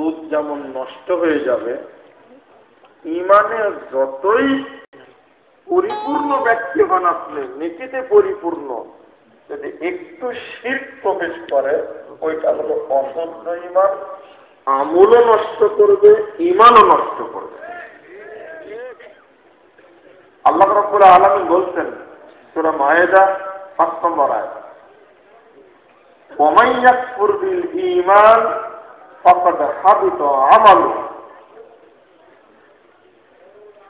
দুধ যেমন নষ্ট হয়ে যাবে, ইমানে যতই পরিপূর্ণ ব্যক্তি হন আপনি, নীতিতে পরিপূর্ণ, যদি একটু শিরক প্রবেশ করে ওইটা হলো অশুদ্ধ ইমান, আমলও নষ্ট করবে, ইমানও নষ্ট করবে। আল্লাহ রাব্বুল আলামিন বলছেন সূরা মায়েদা ৫ নম্বর আয়াত, ওয়া মান ইয়াকফুর বিল ঈমান ফাকাদ হাবিতা আমালুহু,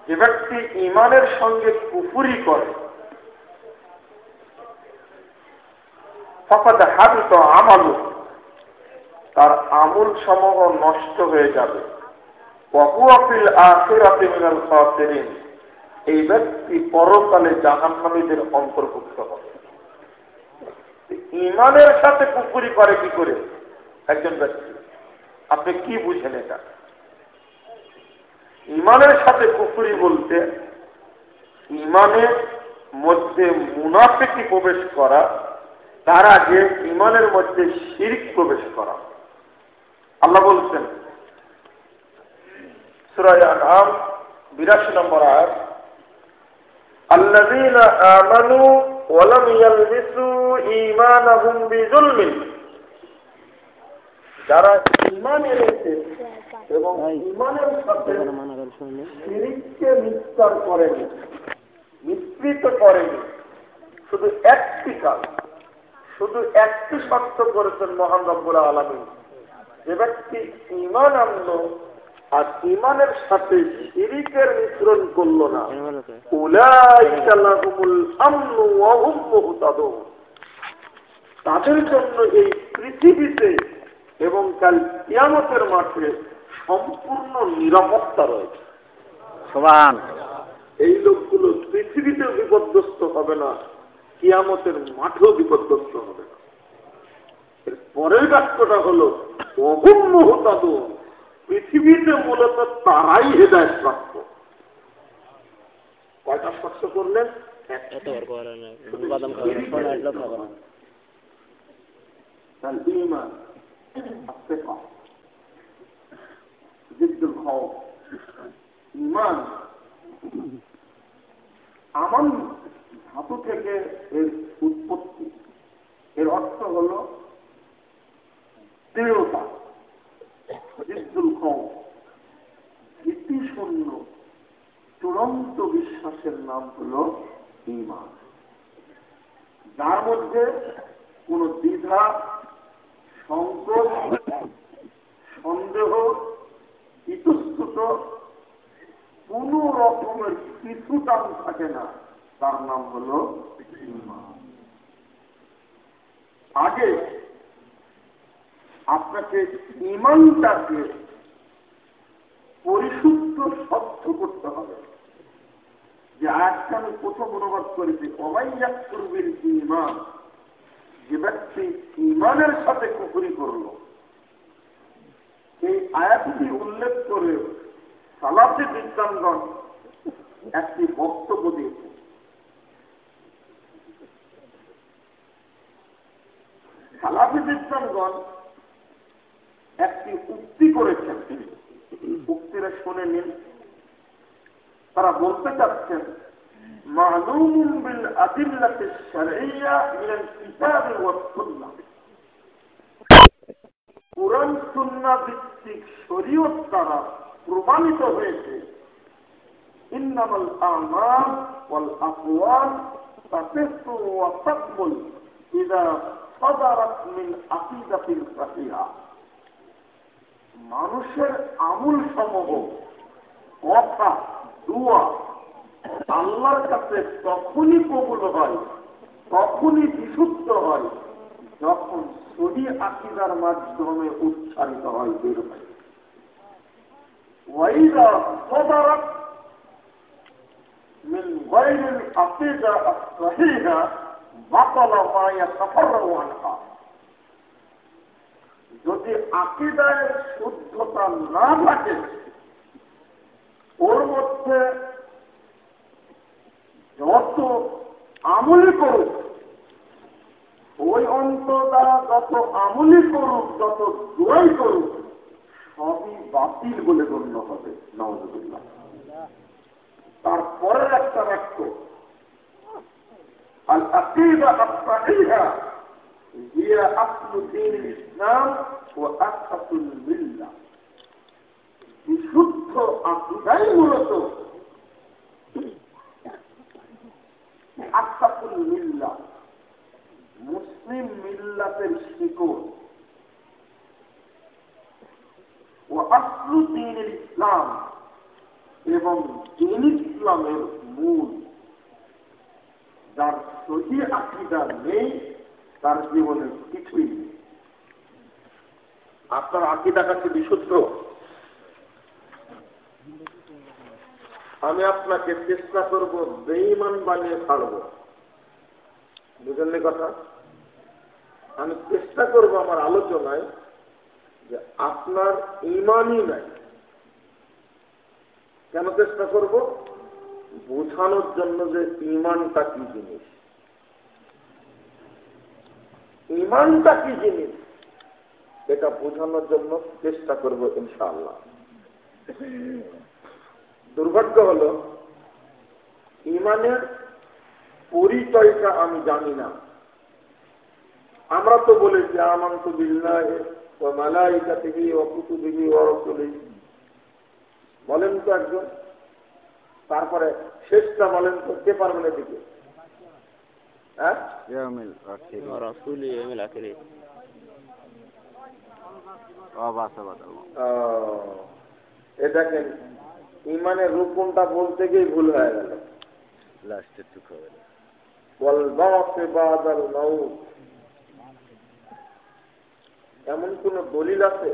যে ব্যক্তি ঈমানের সঙ্গে কুফরি করে ফাকাদ হাবিতা আমালুহু, তার আমল সমূহ নষ্ট হয়ে যাবে। ওয়া হুয়া ফিল আখিরাতি মিনাল খাসিরিন, এই ব্যক্তি পরকালে জাহান্নামীদের অন্তর্ভুক্ত হবে। ঈমানের সাথে কুফরি করে কি করে একজন ব্যক্তি? আপনি কি বুঝেন এটা? ঈমানের সাথে কুফরি বলতে ঈমানের মধ্যে মুনাফিকি প্রবেশ করা, তার আগে ঈমানের মধ্যে শিরক প্রবেশ করা। আল্লাহ বলছেন সূরা আনআম ৮২ নম্বর আয়াত, আল্লাযীনা আমানু ওয়া লাম ইয়ালবিসু ঈমানাহুম বিযুলমিন, যারা ঈমান এনেছে এবং ঈমানের সাথে শিরককে মিশ্রণ করেনি, মিশ্রিত করেনি, শুধু একটি কাজ, শুধু একটি শর্ত করেছেন মহান রব্বুল আলামিন, যে ব্যক্তি ঈমান আনলো আর ঈমানের সাথে শিরকের মিশ্রণ করলো না, উলাইকা লাহুমুল আমনু ওয়া হুম মুহতাদুন, তাদের জন্য এই পৃথিবীতে এবং কাল কিয়ামতের মাঠে সম্পূর্ণ নিরাপত্তা রয়েছে। সুবহান। এই লোকগুলো পৃথিবীতেও বিপদগ্রস্ত হবে না, কিয়ামতের মাঠেও বিপদগ্রস্ত হবে না। এর পরের বাক্যটা হলো ওয়া হুম মুহতাদুন, পৃথিবীতে মূলত তারাই হেদায়েত প্রাপ্ত। কয়টা শর্ত করলেন? ঈমান, আমান ধাতু থেকে এর উৎপত্তি, এর অর্থ হল দৃঢ়তা, ভীতিশূন্য চূড়ান্ত বিশ্বাসের নাম হল ঈমান, যার মধ্যে কোন দ্বিধা, সংকোচ, সন্দেহ, ইতস্তত কোন রকমের কিছু দাম থাকে না, তার নাম হল ঈমান। আগে আপনাকে ঈমানটাকে পরিশুদ্ধ স্বচ্ছ করতে হবে। যে আয়াতটা আমি প্রথম অনুবাদ করেছি, ওয়াইয়াকুর বিল ঈমান, যে ব্যক্তি ঈমানের সাথে কুফরি করল, এই আয়াতটি উল্লেখ করে সালাফি বিদ্বানগণ একটি বক্তব্য দিয়েছে। সালাফি বিদ্বানগণ একটি উক্তি করেছেন, উক্তিরা শুনে নিন। তারা বলতে চাচ্ছেন, মালুমুন বিল আদিল্লাতি শারঈয়্যা মিনাল কিতাবি ওয়াস সুন্নাহ, কুরআন সুন্নাহ ভিত্তিক শরীয়ত দ্বারা প্রমাণিত হয়েছে, ইন্নামাল আমাল ওয়াল আকওয়াল তাসিহু ওয়া তাকমুল ইযা সাদারাত মিন আকীদাতিল সাহিহা, মানুষের আমল সমূহ, কথা, দোয়া আল্লাহর কাছে তখনই কবুল হয়, তখনই বিশুদ্ধ হয়, যখন সহি আকীদার মাধ্যমে উচ্চারিত হয়, বের হয়। ওয়াইদা সাদারাত মিন গায়রিল আকীদা as-সাহিহা বাতালা মা ইয়াতাফাররু আনহা, যদি আকীদায় শুদ্ধতা না থাকে, ওর মধ্যে যত আমলি করুক, ওই অন্তর দ্বারা যত আমলি করুক, যত দোয়াই করুক, সবই বাতিল বলে গণ্য হবে। নাউযুবিল্লাহ। তারপরের একটা বাক্য আল আকিদা আস-সাহিহা হিয়া আসলু দীনিল ইসলাম ওয়া আসসাসুল মিল্লাহ। বিশুদ্ধ আকীদাই মূলত আসসাসুল মিল্লাহ, মুসলিম মিল্লাতের শিকড়, ও আসলু দীনিল ইসলাম, এবং দীন ইসলামের মূল। যার সহি আকীদা নেই তার জীবনে কিছুই নেই। আপনার আকীদা কাছে বিশুদ্ধ, আমি আপনাকে চেষ্টা করব বেঈমান বানিয়ে ছাড়ব। বুঝলেন কথা? আমি চেষ্টা করব আমার আলোচনায় যে আপনার ঈমানই নাই। কেন চেষ্টা করব? বোঝানোর জন্য যে ঈমানটা কি জিনিস, ঈমানটা কি জিনিস এটা বোঝানোর জন্য চেষ্টা করব ইনশাআল্লাহ। দুর্ভাগ্য হলো ঈমানের পরিচয়টা আমি জানি না। আমরা তো বলেছি আমানতু বিল্লাহি ওয়া মালাইকাতিহি ওয়া কুতুবিহি ওয়া রাসূলিহি, বলেন তো একজন। তারপরে শেষটা বলেন তো, কে পারবেন এদিকে? হ্যাঁ, দেখেন ঈমানের রূপনটা বলতে গিয়ে ভুল হয়ে গেল। লাস্টের টুকু এমন কোন দলিল আছে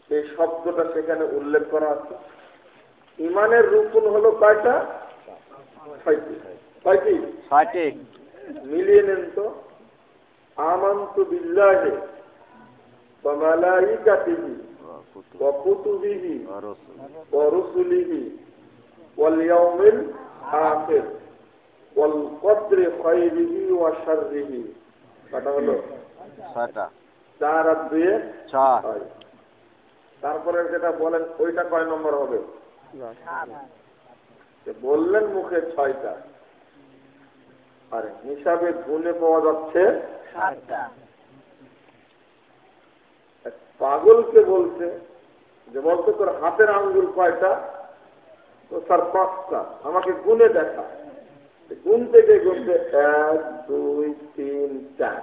এই শব্দটা সেখানে উল্লেখ করা আছে? ঈমানের রূপন হলো কয়টা? 6টি। কয়টি? 6টি। মিলিয়ে নেন তো। আমানতু বিল্লাহি ওয়া মালাইকাতিহি ওয়া কুতুবিহি ওয়া রুসুলিহি ওয়াল ইয়াউমিল আখির ওয়াল কদরি খায়রিহি ওয়া শাররিহি। কটা হলো? 6টা। 4 আর 2 6। তারপরে যেটা বলেন ওইটা কয় নম্বর হবে? বললেন মুখে 6টা, আর হিসাবে গুণে পাওয়া যাচ্ছে 7টা। পাগলকে বলছে যে বলতো তোর হাতের আঙ্গুল কয়টা? তো স্যার 5টা। আমাকে গুণে দেখা। গুণ থেকে গুনতে 1 2 3 4,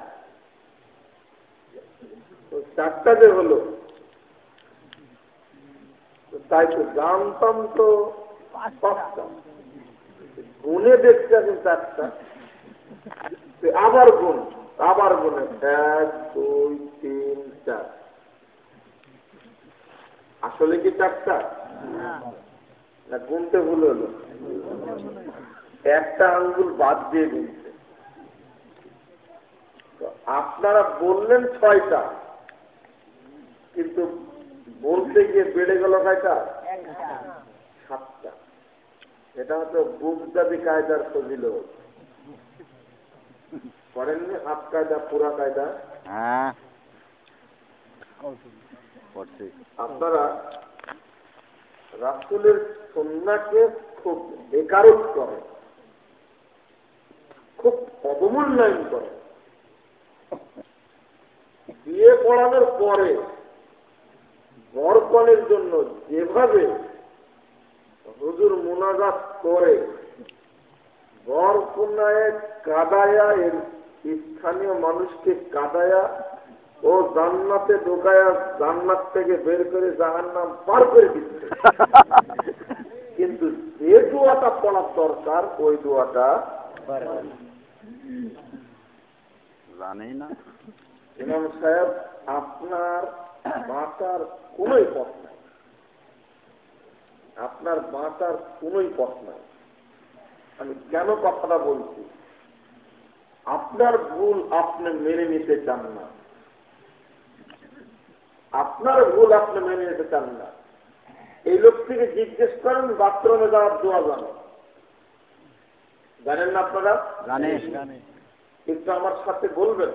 তো 4টা যে হলো, তাই তো জানতাম তো 5টা, গুণে দেখতে এখন 4টা। আবার গুণ, আবার গুণে 1 2 3 4। আসলে কি 4টা? না গুনতে ভুল হলো, একটা আঙ্গুল বাদ দিয়ে গুনছে। আপনারা বললেন 6টা, কিন্তু বলতে গিয়ে বেড়ে গেল কয়টা? 7টা। এটা হচ্ছে বুগদাদি কায়দার ফজিল। করেননি হাত কায়দা, পুরা কায়দা? হ্যাঁ। আপনারা রাসূলের সুন্নাহকে খুব বেকারত করে, খুব অবমূল্যায়ন করে। বিয়ে পড়ানোর পরে বরকনের জন্য যেভাবে হুজুর মুনাজাত করে, বরকনায় কাদায়া, এর স্থানীয় মানুষকে কাদায়া ও জান্নাতে ঢোকায়া জান্নাত থেকে বের করে জাহান্নাম পার করে দিচ্ছে। কিন্তু যে দোয়াটা পড়ার দরকার ওই দোয়াটা জানেই না। ইমাম সাহেব, আপনার বাঁচার কোনই পথ নাই, আপনার বাঁচার কোনই পথ নাই। আমি কেন কথাটা বলছি? আপনার ভুল আপনি মেনে নিতে চান না, আপনার ভুল আপনি মেনে নিতে চান না। এই লোকটিকে জিজ্ঞেস করেন বাথরুমে যাওয়ার দোয়া জানো, জানেন না? আপনারা জানেন, কিন্তু আমার সাথে বলবেন,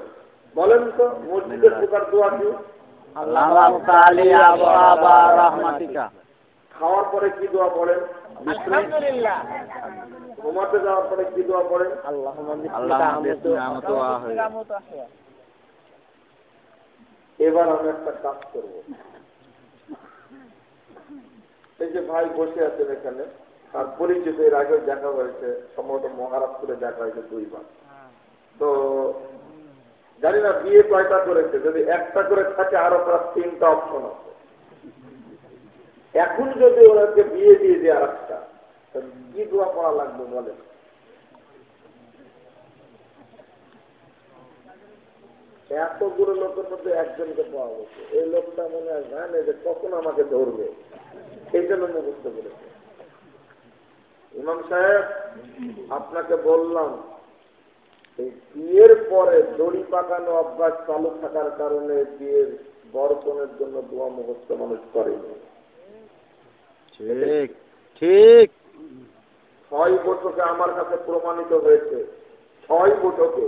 বলেন তো মসজিদের ঢোকার দোয়া কি? খাওয়ার পরে কি দোয়া পড়েন? আলহামদুলিল্লাহ। ঘুমাতে যাওয়ার পরে কি দোয়া পড়েন? এবার আমি একটা কাজ করব। এই যে ভাই বসে আছেন এখানে, তার পরিচিত এর আগেও দেখা হয়েছে, সম্ভবত মহারাষ্ট্রে দেখা হয়েছে 2 বার। তো জানি না বিয়ে কয়টা করেছে, যদি একটা করে থাকে আরো প্রায় 3টা অপশন আছে। এখন যদি ওনাকে বিয়ে দিয়ে দেয় আর একটা, কি দোয়া পড়া লাগবে বলেন? এতগুলো লোকের মধ্যে একজনকে পাওয়া গেছে, এই লোকটা মনে হয় জানে যে কখন আমাকে ধরবে, এই জন্য মুখস্থ করেছে। ইমাম সাহেব, আপনাকে বললাম এই বিয়ের পরে দড়ি পাকানো অভ্যাস চালু থাকার কারণে বিয়ের বরকনের জন্য দোয়া মুখস্থ মানুষ করেনি। ঠিক ঠিক। 6 বছরে আমার কাছে প্রমাণিত হয়েছে, 6 বছরে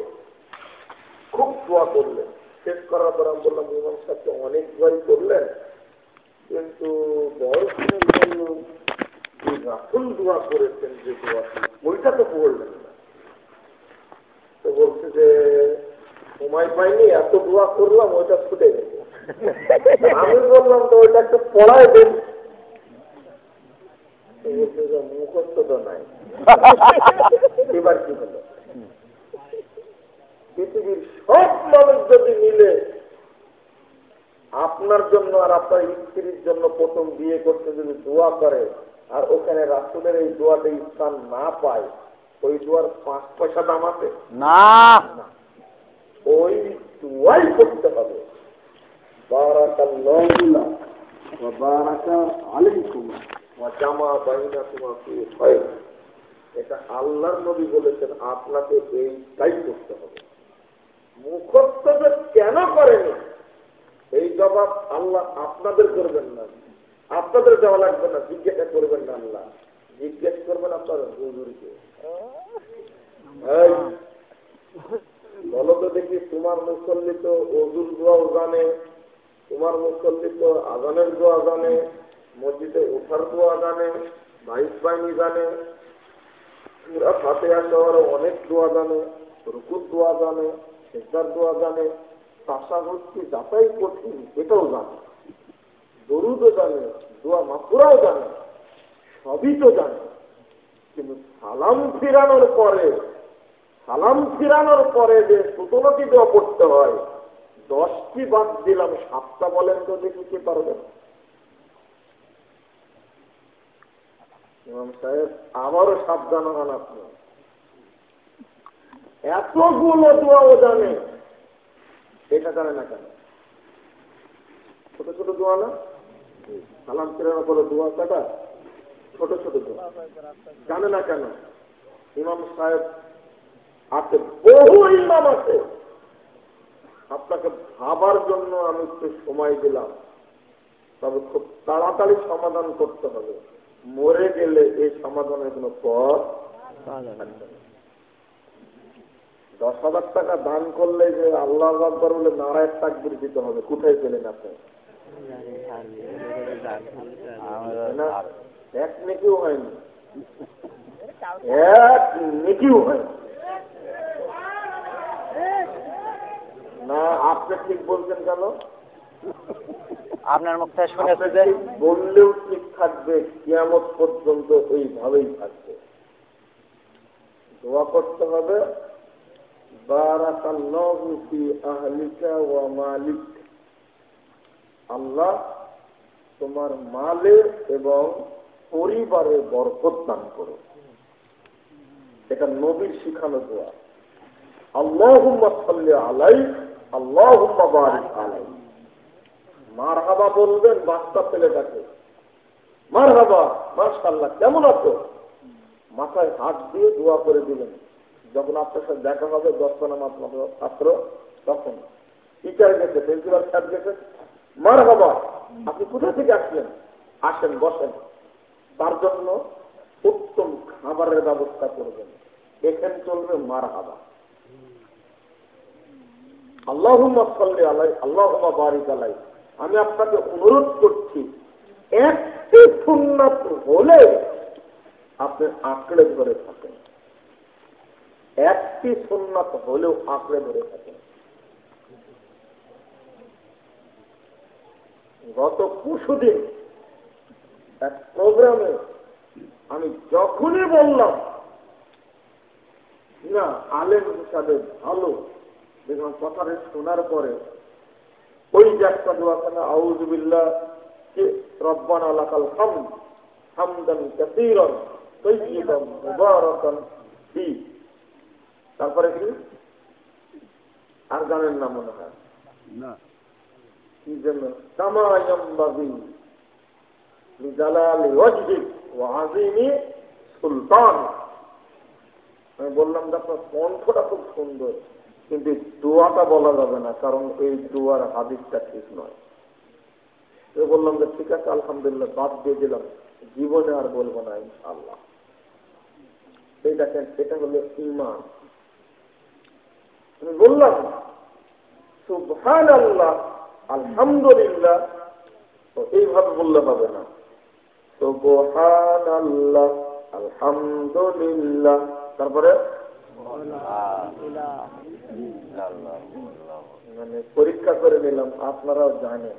খুব দোয়া করলেন। শেষ করার পর আমি বললাম, ইমাম সাহেব অনেক দোয়াই করলেন, কিন্তু বরকনের জন্য রাসূল দোয়া করেছেন যে দোয়া, ওইটা তো পড়লেন না। তো বলছে যে সময় পাইনি, এত দোয়া করলাম ওইটা ছুটে গেছে। আমি বললাম তো ওইটা একটু পড়ায় দেন। বলছে যে মুখস্থ তো নাই। এবার কি হলো? পৃথিবীর সব মানুষ যদি মিলে আপনার জন্য আর আপনার স্ত্রীর জন্য প্রথম বিয়ে করতে যদি দোয়া করে, আর ওখানে রাসূলের এই দোয়াটা স্থান না পায়, ওই দোয়ার 5 পয়সা দাম আছে না। ওই দোয়াই করতে হবে। বারাকাল্লাহু ওয়া বারাকা আলাইকুম ওয়া জামা বাইনাকুমা ফি খায়র। এটা আল্লাহর নবী বলেছেন, আপনাকে এইটাই করতে হবে। মুখস্থ যে কেন করেনি এই জবাব আল্লাহ আপনাদের করবেন না, আপনাদের দেওয়া লাগবে না, জিজ্ঞাসা করবেন না। আল্লাহ জিজ্ঞেস করবেন আপনার হুজুরকে। বলো তো দেখি, তোমার মুসল্লি তো ওযুর দোয়াও জানে, তোমার মুসল্লি তো আযানের দোয়া জানে, মসজিদে ওঠার দোয়া জানে, বাইশ বাহিনী জানে, সূরা ফাতিহা সহ অনেক দোয়া জানে, রুকুর দোয়া জানে, সিজদার দোয়া জানে, তাশাহুদ কি যাচাই কঠিন এটাও জানে, দরুদও জানে, দোয়া মাফুরাও জানে, সবই তো জানে। কিন্তু সালাম ফিরানোর পরে যে 17টি দোয়া পড়তে হয়, 10টি বাদ দিলাম, 7টা বলেন তো দেখি কে পারবেন? ইমাম সাহেব আবারও সাবধান হন আপনি। এতগুলো দোয়াও জানে, এটা জানে না কেন? ছোট ছোট দোয়া না, সালাম ফিরানোর পরে দোয়া কাটা, ছোট ছোট দোয়া জানে না কেন? ইমাম সাহেব আছে, বহু ইমাম আছে। আপনাকে ভাবার জন্য আমি একটু সময় দিলাম, তবে খুব তাড়াতাড়ি সমাধান করতে হবে। মরে গেলে এই সমাধানের কোনো পথ থাকবে না। 10,000 টাকা দান করলে যে আল্লাহু আকবার বলে নারায়ে তাকবীর দিতে হবে, কোথায় পেলেন আপনি? এক নেকিও হয়নি, এক নেকিও হয়নি না। আপনি ঠিক বলছেন কেন? আপনার মুখ থেকে শুনেছি যে বললেও ঠিক থাকবে, কিয়ামত পর্যন্ত এইভাবেই থাকবে। দোয়া করতে হবে, বারাকাল্লাহু ফি আহলিকা ওয়া মালিক, আল্লাহ তোমার মালে এবং পরিবারে বরকত দান করো। এটা নবীর শিখানো দোয়া। আল্লাহুম্মা সাল্লি আলাইহি, আল্লাহুম্মা বারিক আলাইহি। মারহাবা বলবেন বাচ্চা ছেলেটাকে, মারহাবা, মাশাআল্লাহ, কেমন আছো? মাথায় হাত দিয়ে দোয়া করে দিবেন। যখন আপনার সাথে দেখা হবে 10টা নামাজ ছাত্র, তখন টিচার গেছে, প্রিন্সিপাল সাহেব গেছে, মারহাবা, আপনি কোথা থেকে আসলেন? আসেন, বসেন। তার জন্য উত্তম খাবারের ব্যবস্থা করবেন। এখানে চলবে মারহাবা। আল্লাহুম্মা সাল্লি আলাইহি, আল্লাহুম্মা বারিক আলাইহি, আমি আপনাকে অনুরোধ করছি, একটি সুন্নাত হলে আপনি আঁকড়ে ধরে থাকেন, একটি সুন্নাত হলেও আঁকড়ে ধরে থাকেন। গত পরশুদিন এক প্রোগ্রামে আমি যখনই বললাম না আলেম হিসাবে ভালো, দেখলাম কথাটা শোনার পরে ওই যে একটা দোয়া আছে আউযু বিল্লাহ রব্বানা লাকাল হামদ হামদান কাসীরান তাইয়্যিবান মুবারাকান ফি, তারপরে কি আর জানেন না মনে হয় না কি যেন কামা ইয়ামবাগি লিজালালি ওয়াজহিক ওয়া আযীমি সুলতান। আমি বললাম যে আপনার কণ্ঠটা খুব সুন্দর, কিন্তু দোয়াটা বলা যাবে না, কারণ এই দোয়ার হাদিসটা ঠিক নয়। বললাম যে ঠিক আছে আলহামদুলিল্লাহ, বাদ দিয়ে দিলাম, জীবনে আর বলবো না ইনশাআল্লাহ। এই দেখেন, এটা হলো ঈমান। আমি বললাম সুবহানাল্লাহ আলহামদুলিল্লাহ, তো এইভাবে বললে হবে না। সুবহানাল্লাহ আলহামদুলিল্লাহ, তারপরে মানে পরীক্ষা করে নিলাম, আপনারাও জানেন।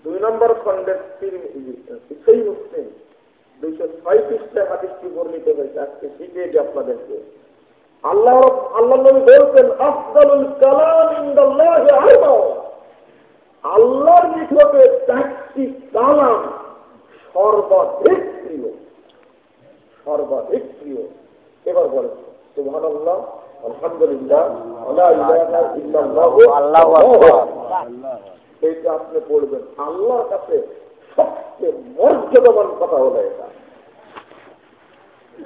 2 নম্বর খণ্ডের 206 পৃষ্ঠায় হাদিসটি বর্ণিত হয়েছে। আজকে শিখিয়ে দিই আপনাদেরকে। আল্লাহ নবী বলছেন আফদালুল কালাম ইনদাল্লাহি আরবা, আল্লাহর নিকটে 4টি কালাম সর্বাধিক প্রিয়, সর্বাধিক প্রিয়। এবার বলেন সুবহানাল্লাহ আলহামদুলিল্লাহ লা ইলাহা ইল্লাল্লাহু আল্লাহু আকবার। এইটা আপনি পড়বেন। আল্লাহর কাছে সবচেয়ে মর্যাদাবান কথা হলো এটা।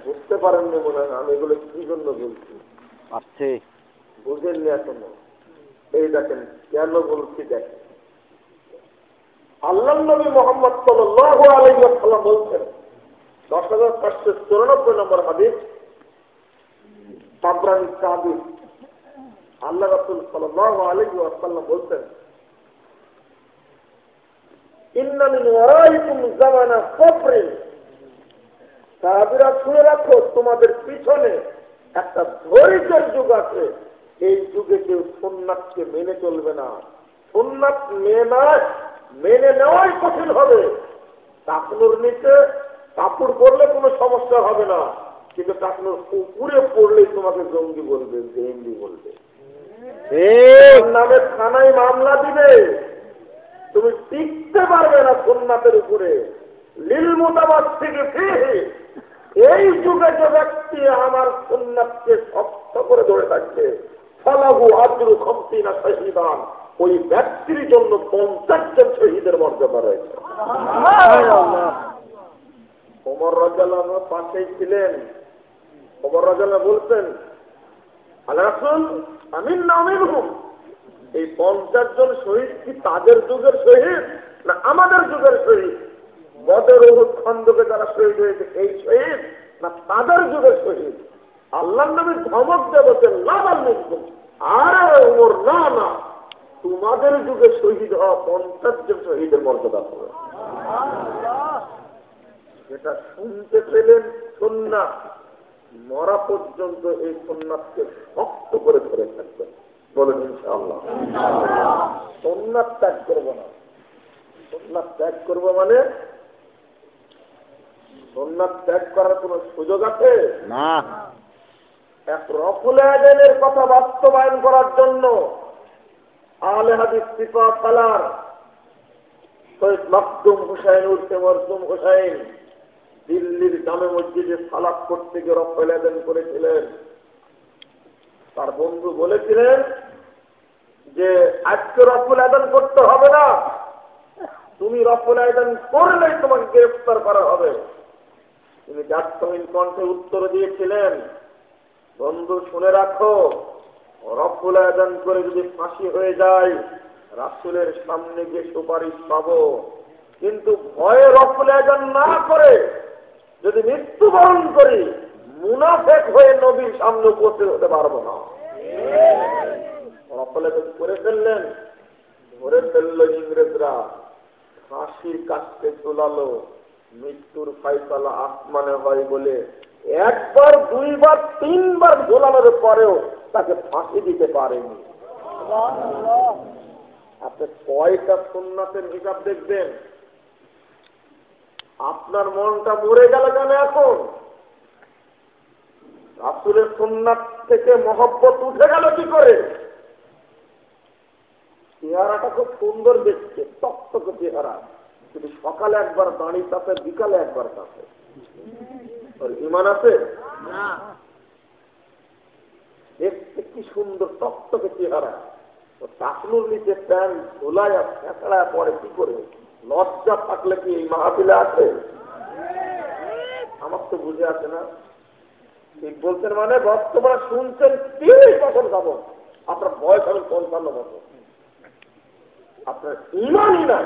বুঝতে পারেননি মনে হয় আমি এগুলো কি জন্য বলছি, আচ্ছা বুঝেননি এখনো। এই দেখেন কেন বলছি, দেখেন আল্লাহর নবী মুহাম্মদ সাল্লাল্লাহু আলাইহি ওয়াসাল্লাম বলছেন, 10,594 নম্বর হাদিস, তাবরানী হাদিস। আল্লাহ রাসূল সাল্লাল্লাহু আলাইহি ওয়াসাল্লাম বলছেন ইন্না মিন ওয়ারাইকুম জামানা সবরি, সাহাবীরা শুনে রাখো তোমাদের পিছনে একটা ধৈর্যের যুগ আছে। এই যুগে কেউ সুন্নাতকে মেনে চলবে না, সুন্নাত মেনে নেওয়াই কঠিন হবে। টাকনুর নিচে কাপড় পরলে কোনো সমস্যা হবে না, কিন্তু টাকনুর উপরে পড়লেই তোমাকে জঙ্গি বলবে, জেএমবি বলবে, নামে থানায় মামলা দিবে, তুমি টিকতে পারবে না সুন্নাতের উপরে। লিল মুতামাসসিকি ফীহি, এই যুগে যে ব্যক্তি আমার সুন্নাতকে শক্ত করে ধরে থাকবে, ফালাহু আজরু 50 শাহীদান, ওই ব্যক্তির জন্য 50 জন শহীদের মর্যাদা রয়েছে। ওমর রাদিয়াল্লাহু আনহু পাশেই ছিলেন। ওমর রাদিয়াল্লাহু বলতেন আল্লাহ রাসূল আমিন না মিনহুম, এই 50 জন শহীদ কি তাদের যুগের শহীদ না আমাদের যুগের শহীদ? বদর উহুদ খন্দকে যারা শহীদ হয়েছে এই শহীদ না তাদের যুগের শহীদ? আল্লাহর নবী ধমক দিয়ে বলছেন লা বাল্লিকুম, আরে ওমর না না, তোমাদের যুগে শহীদ হওয়া 50 জন শহীদের মর্যাদা হবে। যেটা শুনতে পেলেন সুন্নাত, মরা পর্যন্ত এই সুন্নাতকে শক্ত করে ধরে থাকবেন। বলেন ইনশাআল্লাহ। সুন্নাত ত্যাগ করবো না। সুন্নাত ত্যাগ করবো মানে সুন্নাত ত্যাগ করার কোন সুযোগ আছে না। এক রফুল আযানের কথা বাস্তবায়ন করার জন্য আহলে হাদিস সিফা সালার সৈয়দ মাকদুম হুসাইন উর্ফে মরহুম হুসাইন দিল্লির জামে মসজিদে সালাত করতে গিয়ে রফুল আযান করেছিলেন। তার বন্ধু বলেছিলেন যে আজকে রফুল আযান করতে হবে না, তুমি রফুল আযান করলেই তোমাকে গ্রেফতার করা হবে। তিনি জাতমিন কণ্ঠে উত্তর দিয়েছিলেন, বন্ধু শুনে রাখো, রফুল আযান করে যদি ফাঁসি হয়ে যায় রাসূলের সামনে গিয়ে সুপারিশ পাবো, কিন্তু ভয়ে রফুল আযান না করে যদি মৃত্যুবরণ করি মুনাফেক হয়ে নবীর সামনে উপস্থিত হতে পারবো না। সকলে করে ফেললেন, ধরে ফেললো ইংরেজরা, ফাঁসির কাছে ঝুলালো। মৃত্যুর ফয়সালা আসমানে হয় বলে একবার, দুইবার, তিনবার ঝোলানোর পরেও তাকে ফাঁসি দিতে পারেনি। আপনি কয়টা সুন্নাতের হিসাব দেখবেন? আপনার মনটা মরে গেল কেন এখন? রাসূলের সুন্নাত থেকে মহব্বত উঠে গেল কি করে? চেহারাটা খুব সুন্দর দেখছে, টকটকে চেহারা, কিন্তু সকালে একবার দাঁড়ি চাপে, বিকালে একবার চাপে। ওর ঈমান আছে? দেখতে কি সুন্দর টকটকে চেহারা, টাকলুর নিচে প্যান্ট ঝোলায় ফেঁকড়া পরে কি করে? লজ্জা থাকলে কি এই মাহফিলে আছে? আমার তো বুঝে আছে না। ঠিক বলছেন মানে বর্তমানে শুনছেন 30 বছর যাব, আপনার বয়স হবে 55 বছর, আপনার ঈমানই নাই।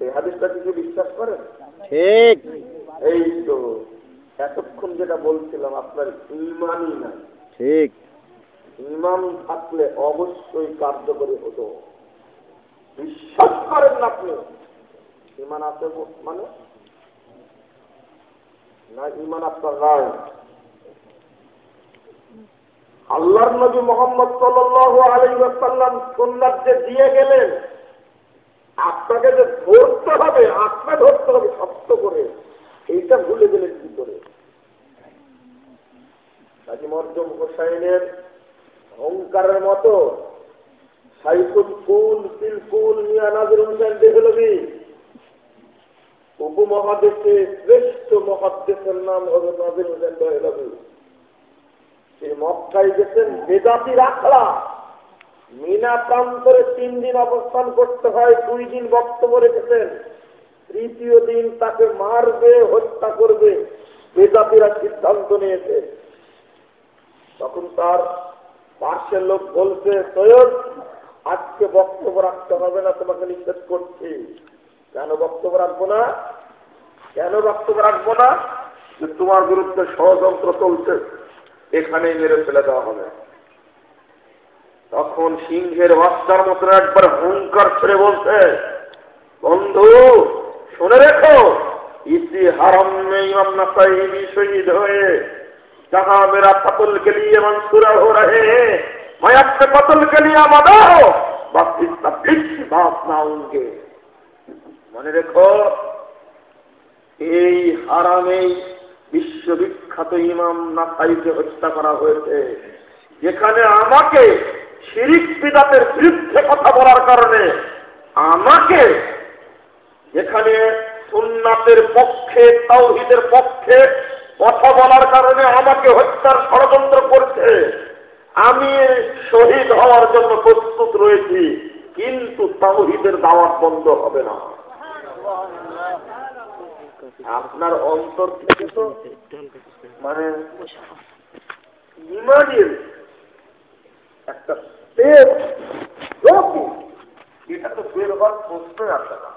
এই হাদিসটা কিছু বিশ্বাস করেন? ঠিক। এই তো এতক্ষণ যেটা বলছিলাম, আপনার ঈমানই নাই। ঠিক। ঈমান থাকলে অবশ্যই কার্যকরী হতো। বিশ্বাস করেন না আপনি? ঈমান আছে মানে না, ঈমান আপনার নাই। আল্লাহর নবী মুহাম্মদ সাল্লাল্লাহু আলাইহি ওয়াসাল্লাম সুন্নাত যে দিয়ে গেলেন, আপনাকে যে ধরতে হবে, আঁকড়ে ধরতে হবে শক্ত করে, এইটা ভুলে গেলেন কি করে? কাজী মরজুম হোসাইনের অহংকারের মতো সাইকুল কুল সিলকুল মিয়া নাজির হোসেন দেহলভি, উপমহাদেশে শ্রেষ্ঠ মহাদেশের নাম হল নাজির হোসেন দেহলভি। তিনি মক্কায় গেছেন বেদাতি রাখলা, মিনা প্রান্তরে 3 দিন অবস্থান করতে হয়, 2 দিন বক্তব্য রেখেছেন। তৃতীয় দিন তাকে মারবে, হত্যা করবে, বেদাতিরা সিদ্ধান্ত নিয়েছে। তখন তার পাশের লোক বলছে, সৈয়দ আজকে বক্তব্য রাখতে হবে না, তোমাকে নিষেধ করছি। কেন বক্তব্য রাখবো না? কেন বক্তব্য রাখবো না? যে তোমার বিরুদ্ধে ষড়যন্ত্র চলছে, এখানেই মেরে ফেলে দেওয়া হবে। তখন সিংহের বাচ্চার মতন একবার হুঙ্কার ছেড়ে বলছে, বন্ধু শুনে রেখো, ইসি হারাম में इमाम नसाई भी शहीद हुए, जहां मेरा कत्ल के लिए मंसूरा हो रहे हैं, मैं अपने कत्ल के लिए आमादा हूं, बस इसका फिक्स बात ना होंगे। মনে রেখো, এই হারামেই বিশ্ববিখ্যাত ইমাম নাসাইকে হত্যা করা হয়েছে, যেখানে আমাকে শিরিক বিদআতের বিরুদ্ধে কথা বলার কারণে, আমাকে যেখানে সুন্নাতের পক্ষে, তাওহীদের পক্ষে কথা বলার কারণে আমাকে হত্যার ষড়যন্ত্র করছে। আমি শহীদ হওয়ার জন্য প্রস্তুত রয়েছি, কিন্তু তাওহীদের দাওয়াত বন্ধ হবে না। আপনার অন্তর থেকে তো মানে ইমানের একটা স্টেপ, এটা তো বের হওয়ার প্রশ্নই আসে না।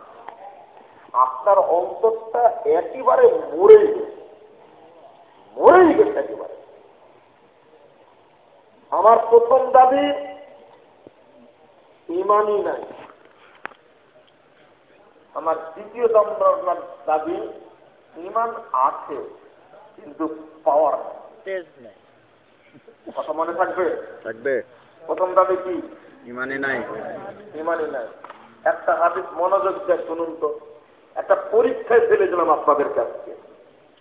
আপনার অন্তরটা একেবারে মরেই গেছে একেবারে। আমার প্রথম দাবি ইমানই নাই। আমার দ্বিতীয় দাবি ইমান আছে কিন্তু পাওয়ার নেই। কথা মনে থাকবে? থাকবে। প্রথম দাবি কি? ইমানই নাই। ইমানই নাই। একটা হাদিস মনোযোগ দিয়ে শুনুন তো। একটা পরীক্ষায় ফেলে দিলাম আপনাদের কাছে,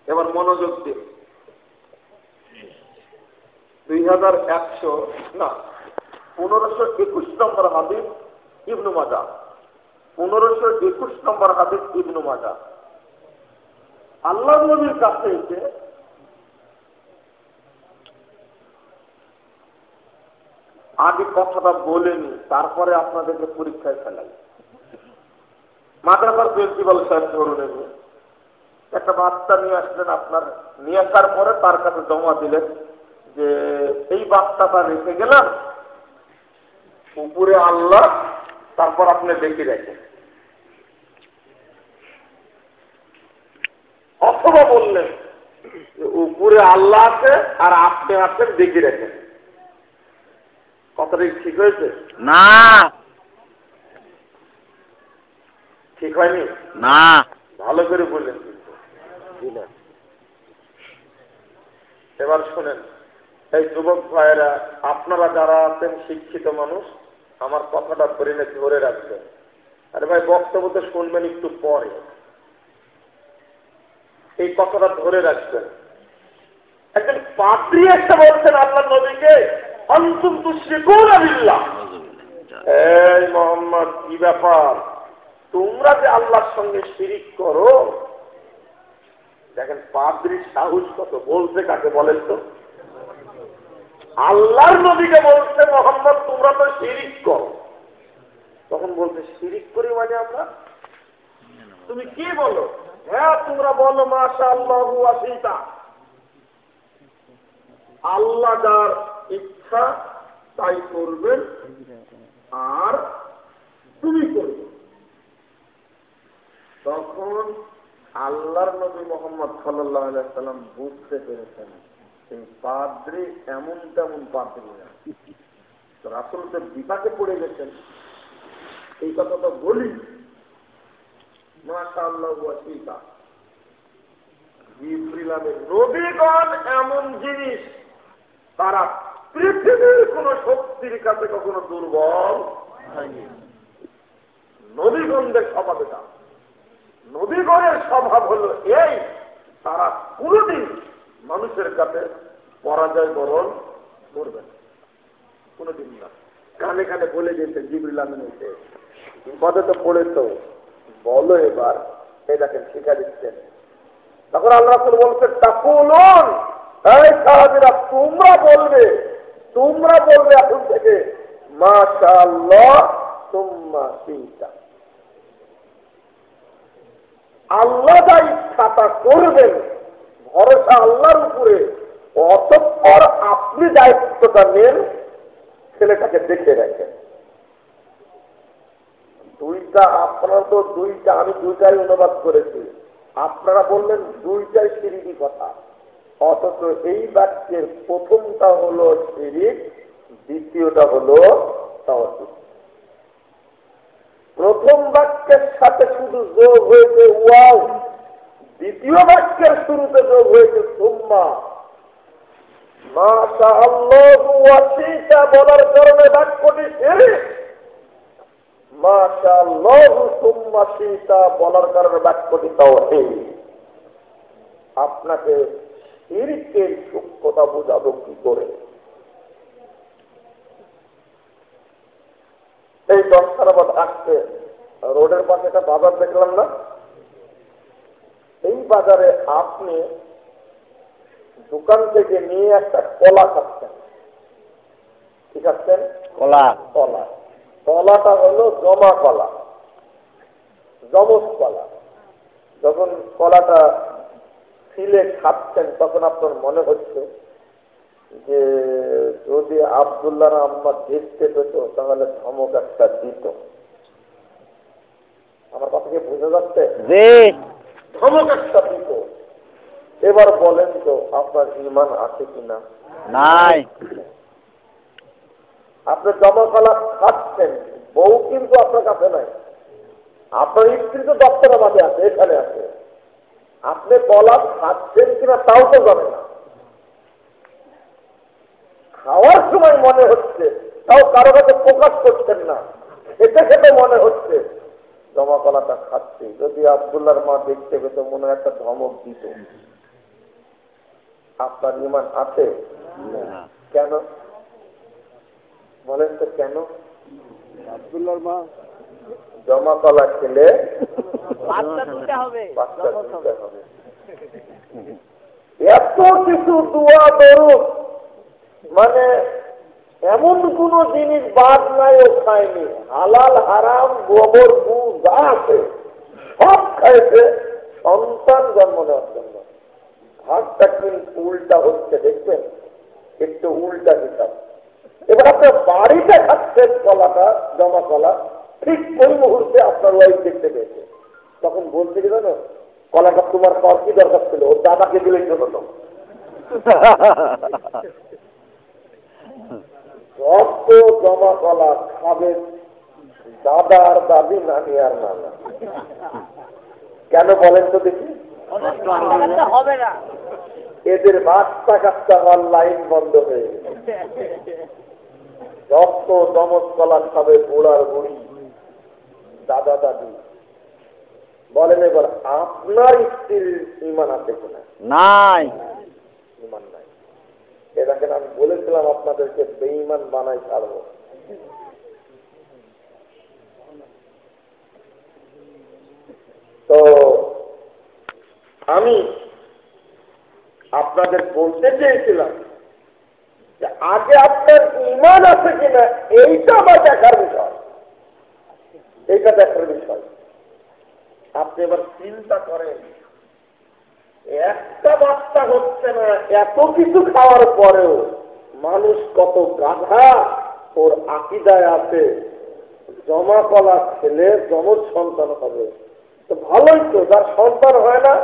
এবার মনোযোগ দিন। 1521 নম্বর হাদিস ইবনে মাজাহ, 1521 নম্বর হাদিস ইবনে মাজাহ। আল্লাহ নবীর কাছে এসে আগে কথাটা বলেনি, তারপরে আপনাদেরকে পরীক্ষায় ফেলাই। মাদ্রাসার প্রিন্সিপাল সাহেব ধরুন একটা বাচ্চা নিয়ে আসলেন, আপনার নিয়ে আসার পরে তার কাছে জমা দিলেন যে এই বাচ্চাটা রেখে গেলাম, উপরে আল্লাহ, তারপর আপনি দেখে রাখেন। অথবা বললেন উপরে আল্লাহ আছে আর আপনি আছেন দেখে রেখেন। কথাটা ঠিক হয়েছে? না, ঠিক হয়নি? না, ভালো করে বললেন কিন্তু। এবার শোনেন, এই যুবক ভাইয়েরা, আপনারা যারা আছেন শিক্ষিত মানুষ, আমার কথাটা ধরে রাখবেন। আরে ভাই, বক্তব্য তো শুনবেন একটু পরে, এই কথাটা ধরে রাখবেন। একজন পাদ্রী এসে বলছেন আল্লাহ নবীকে, আনতুম তুশরিকুনা বিল্লাহ, এই মোহাম্মদ কি ব্যাপার, তোমরা যে আল্লাহর সঙ্গে শিরিক করো। দেখেন পাদ্রীর সাহস কত, বলছে কাকে বলেন তো? আল্লাহর নবীকে বলছে, মোহাম্মদ তোমরা তো শিরিক করো। তখন বলছে শিরিক করি মানে আমরা? তুমি কি বলো? হ্যাঁ তোমরা বলো মাশাআল্লাহু ওয়া শিতা, আল্লাহ যার ইচ্ছা তাই করবেন আর তুমি করবে। তখন আল্লাহর নবী মুহাম্মদ সাল্লাল্লাহু আলাইহি সাল্লাম বুঝতে পেরেছেন এই পাদ্রী এমন তেমন পাদ্রী না, রাসূল তো বিপাকে পড়ে গেছেন। এই কথা তো বলি মাশাআল্লাহু ওয়া শিতা, নবীগণ এমন জিনিস, তারা পৃথিবীর কোন শক্তির কাছে কখনো দুর্বল হয়নি। নবীগণদের স্বভাব এটা। নবীগণের স্বভাব হলো এই, তারা কোনদিন মানুষের কাছে পরাজয় বরণ করবে না, কোনদিন না। কানে কানে বলে দিয়েছে জিবরিল আমিন এসে, পদে তো পড়েছ, বলো এবার, এই দেখেন শিখা দিচ্ছেন। তখন আল্লাহ রাসূল বলছেন তাকুলুন, এই সাহাবীরা তোমরা বলবে এখন থেকে মাশাআল্লাহ সুম্মা শিতা, আল্লাহ যা ইচ্ছাটা করবেন, ভরসা আল্লাহর উপরে, অতঃপর আপনি দায়িত্বটা নেন, ছেলেটাকে দেখে রাখেন। দুইটা, আপনারা তো দুইটা, আমি দুইটাই অনুবাদ করেছি, আপনারা বললেন দুইটাই শিরিকি কথা, অথচ এই বাক্যের প্রথমটা হলো শিরিক, দ্বিতীয়টা হলো তাওহীদ। প্রথম বাক্যের সাথে শুধু যোগ হয়েছে ওয়াও, দ্বিতীয় বাক্যের শুরুতে যোগ হয়েছে সুম্মা। মাশাআল্লাহু ওয়া শিতা বলার কারণে বাক্যটি শিরিক, মাশাআল্লাহু সুম্মা শিতা বলার কারণে বাক্যটি তাওহীদ। আপনাকে শিরকের সূক্ষ্মতা বোঝাবো কি করে? এই 10টার বাদ আসছে, রোডের পাশে একটা বাজার দেখলাম না, এই বাজারে আপনি দোকান থেকে নিয়ে একটা কলা খাচ্ছেন। কি খাচ্ছেন? কলা। কলা। কলাটা হলো জমা কলা, জমজ কলা। যখন কলাটা ছিলে খাচ্ছেন, তখন আপনার মনে হচ্ছে যে যদি আব্দুল্লাহ আম্মা দেখতে পেত তাহলে ধমক একটা দিত। আমার কথা কি বুঝে যাচ্ছে? ধমক একটা দিত। এবার বলেন তো আপনার ঈমান আছে কিনা? নাই। আপনি জমা কলা খাচ্ছেন, বউ কিন্তু আপনার কাছে নাই, আপনার স্ত্রী তো দপ্তরাবাদে আছে, এখানে আছে। আপনি কলা খাচ্ছেন কিনা তাও তো জানে না। খাওয়ার সময় মনে হচ্ছে, তাও কারো কাছে প্রকাশ করছেন না, খেতে খেতে মনে হচ্ছে জমা কলাটা খাচ্ছে। যদি আব্দুল্লাহর মা দেখতে পেত মনে হয় একটা ধমক দিত। আপনার ঈমান আছে? কেন বলেন তো কেন? আব্দুল্লাহর মা জমা কলা খেলে বাচ্চা দিতে হবে। এত কিছু দোয়া দরুদ, মানে এমন কোন জিনিস বাদ নাই ও খায়নি। হালাল হারাম গোবর গু যা আছে সব খাইছে সন্তান জন্ম নেওয়ার জন্য। ভাগটা কিন্তু উল্টা হচ্ছে, দেখবেন একটু উল্টা হিসাব। এবার আপনার বাড়িতে খাচ্ছেন কলাটা, জমা কলা, ঠিক ওই মুহূর্তে আপনার ওয়াইফ দেখতে পেয়েছে। তখন বলছে কি জানো, কলাটা তোমার খাওয়ার কি দরকার ছিল? ওর দাদাকে দিলেই তো হতো। যত জমা কলা খাবে দাদা আর দাদি, নানি আর নানা। কেন বলেন তো দেখি? হবে না, এদের বাচ্চা কাচ্চা হওয়ার লাইন বন্ধ হয়ে গেছে। যত জমজ কলা খাবে বুড়ার বুড়ি, দাদা দাদি। বলেন এবার আপনার স্ত্রীর ইমান আছে কিনা? নাই, ইমান নাই। এ দেখেন, আমি বলেছিলাম আপনাদেরকে বেঈমান বানাই ছাড়বো। তো আমি আপনাদের বলতে চেয়েছিলাম যে আগে আপনার ইমান আছে কিনা এইটা আমার দেখার বিষয়, এইটা দেখার বিষয়। আপনি এবার চিন্তা করেন, একটা বাচ্চা হচ্ছে না, এত কিছু খাওয়ার পরেও মানুষ কত গাধা। ওর আকীদায় আছে জমা কলা খেলে যমজ সন্তান হবে। তো ভালোই তো, যার সন্তান হয় না,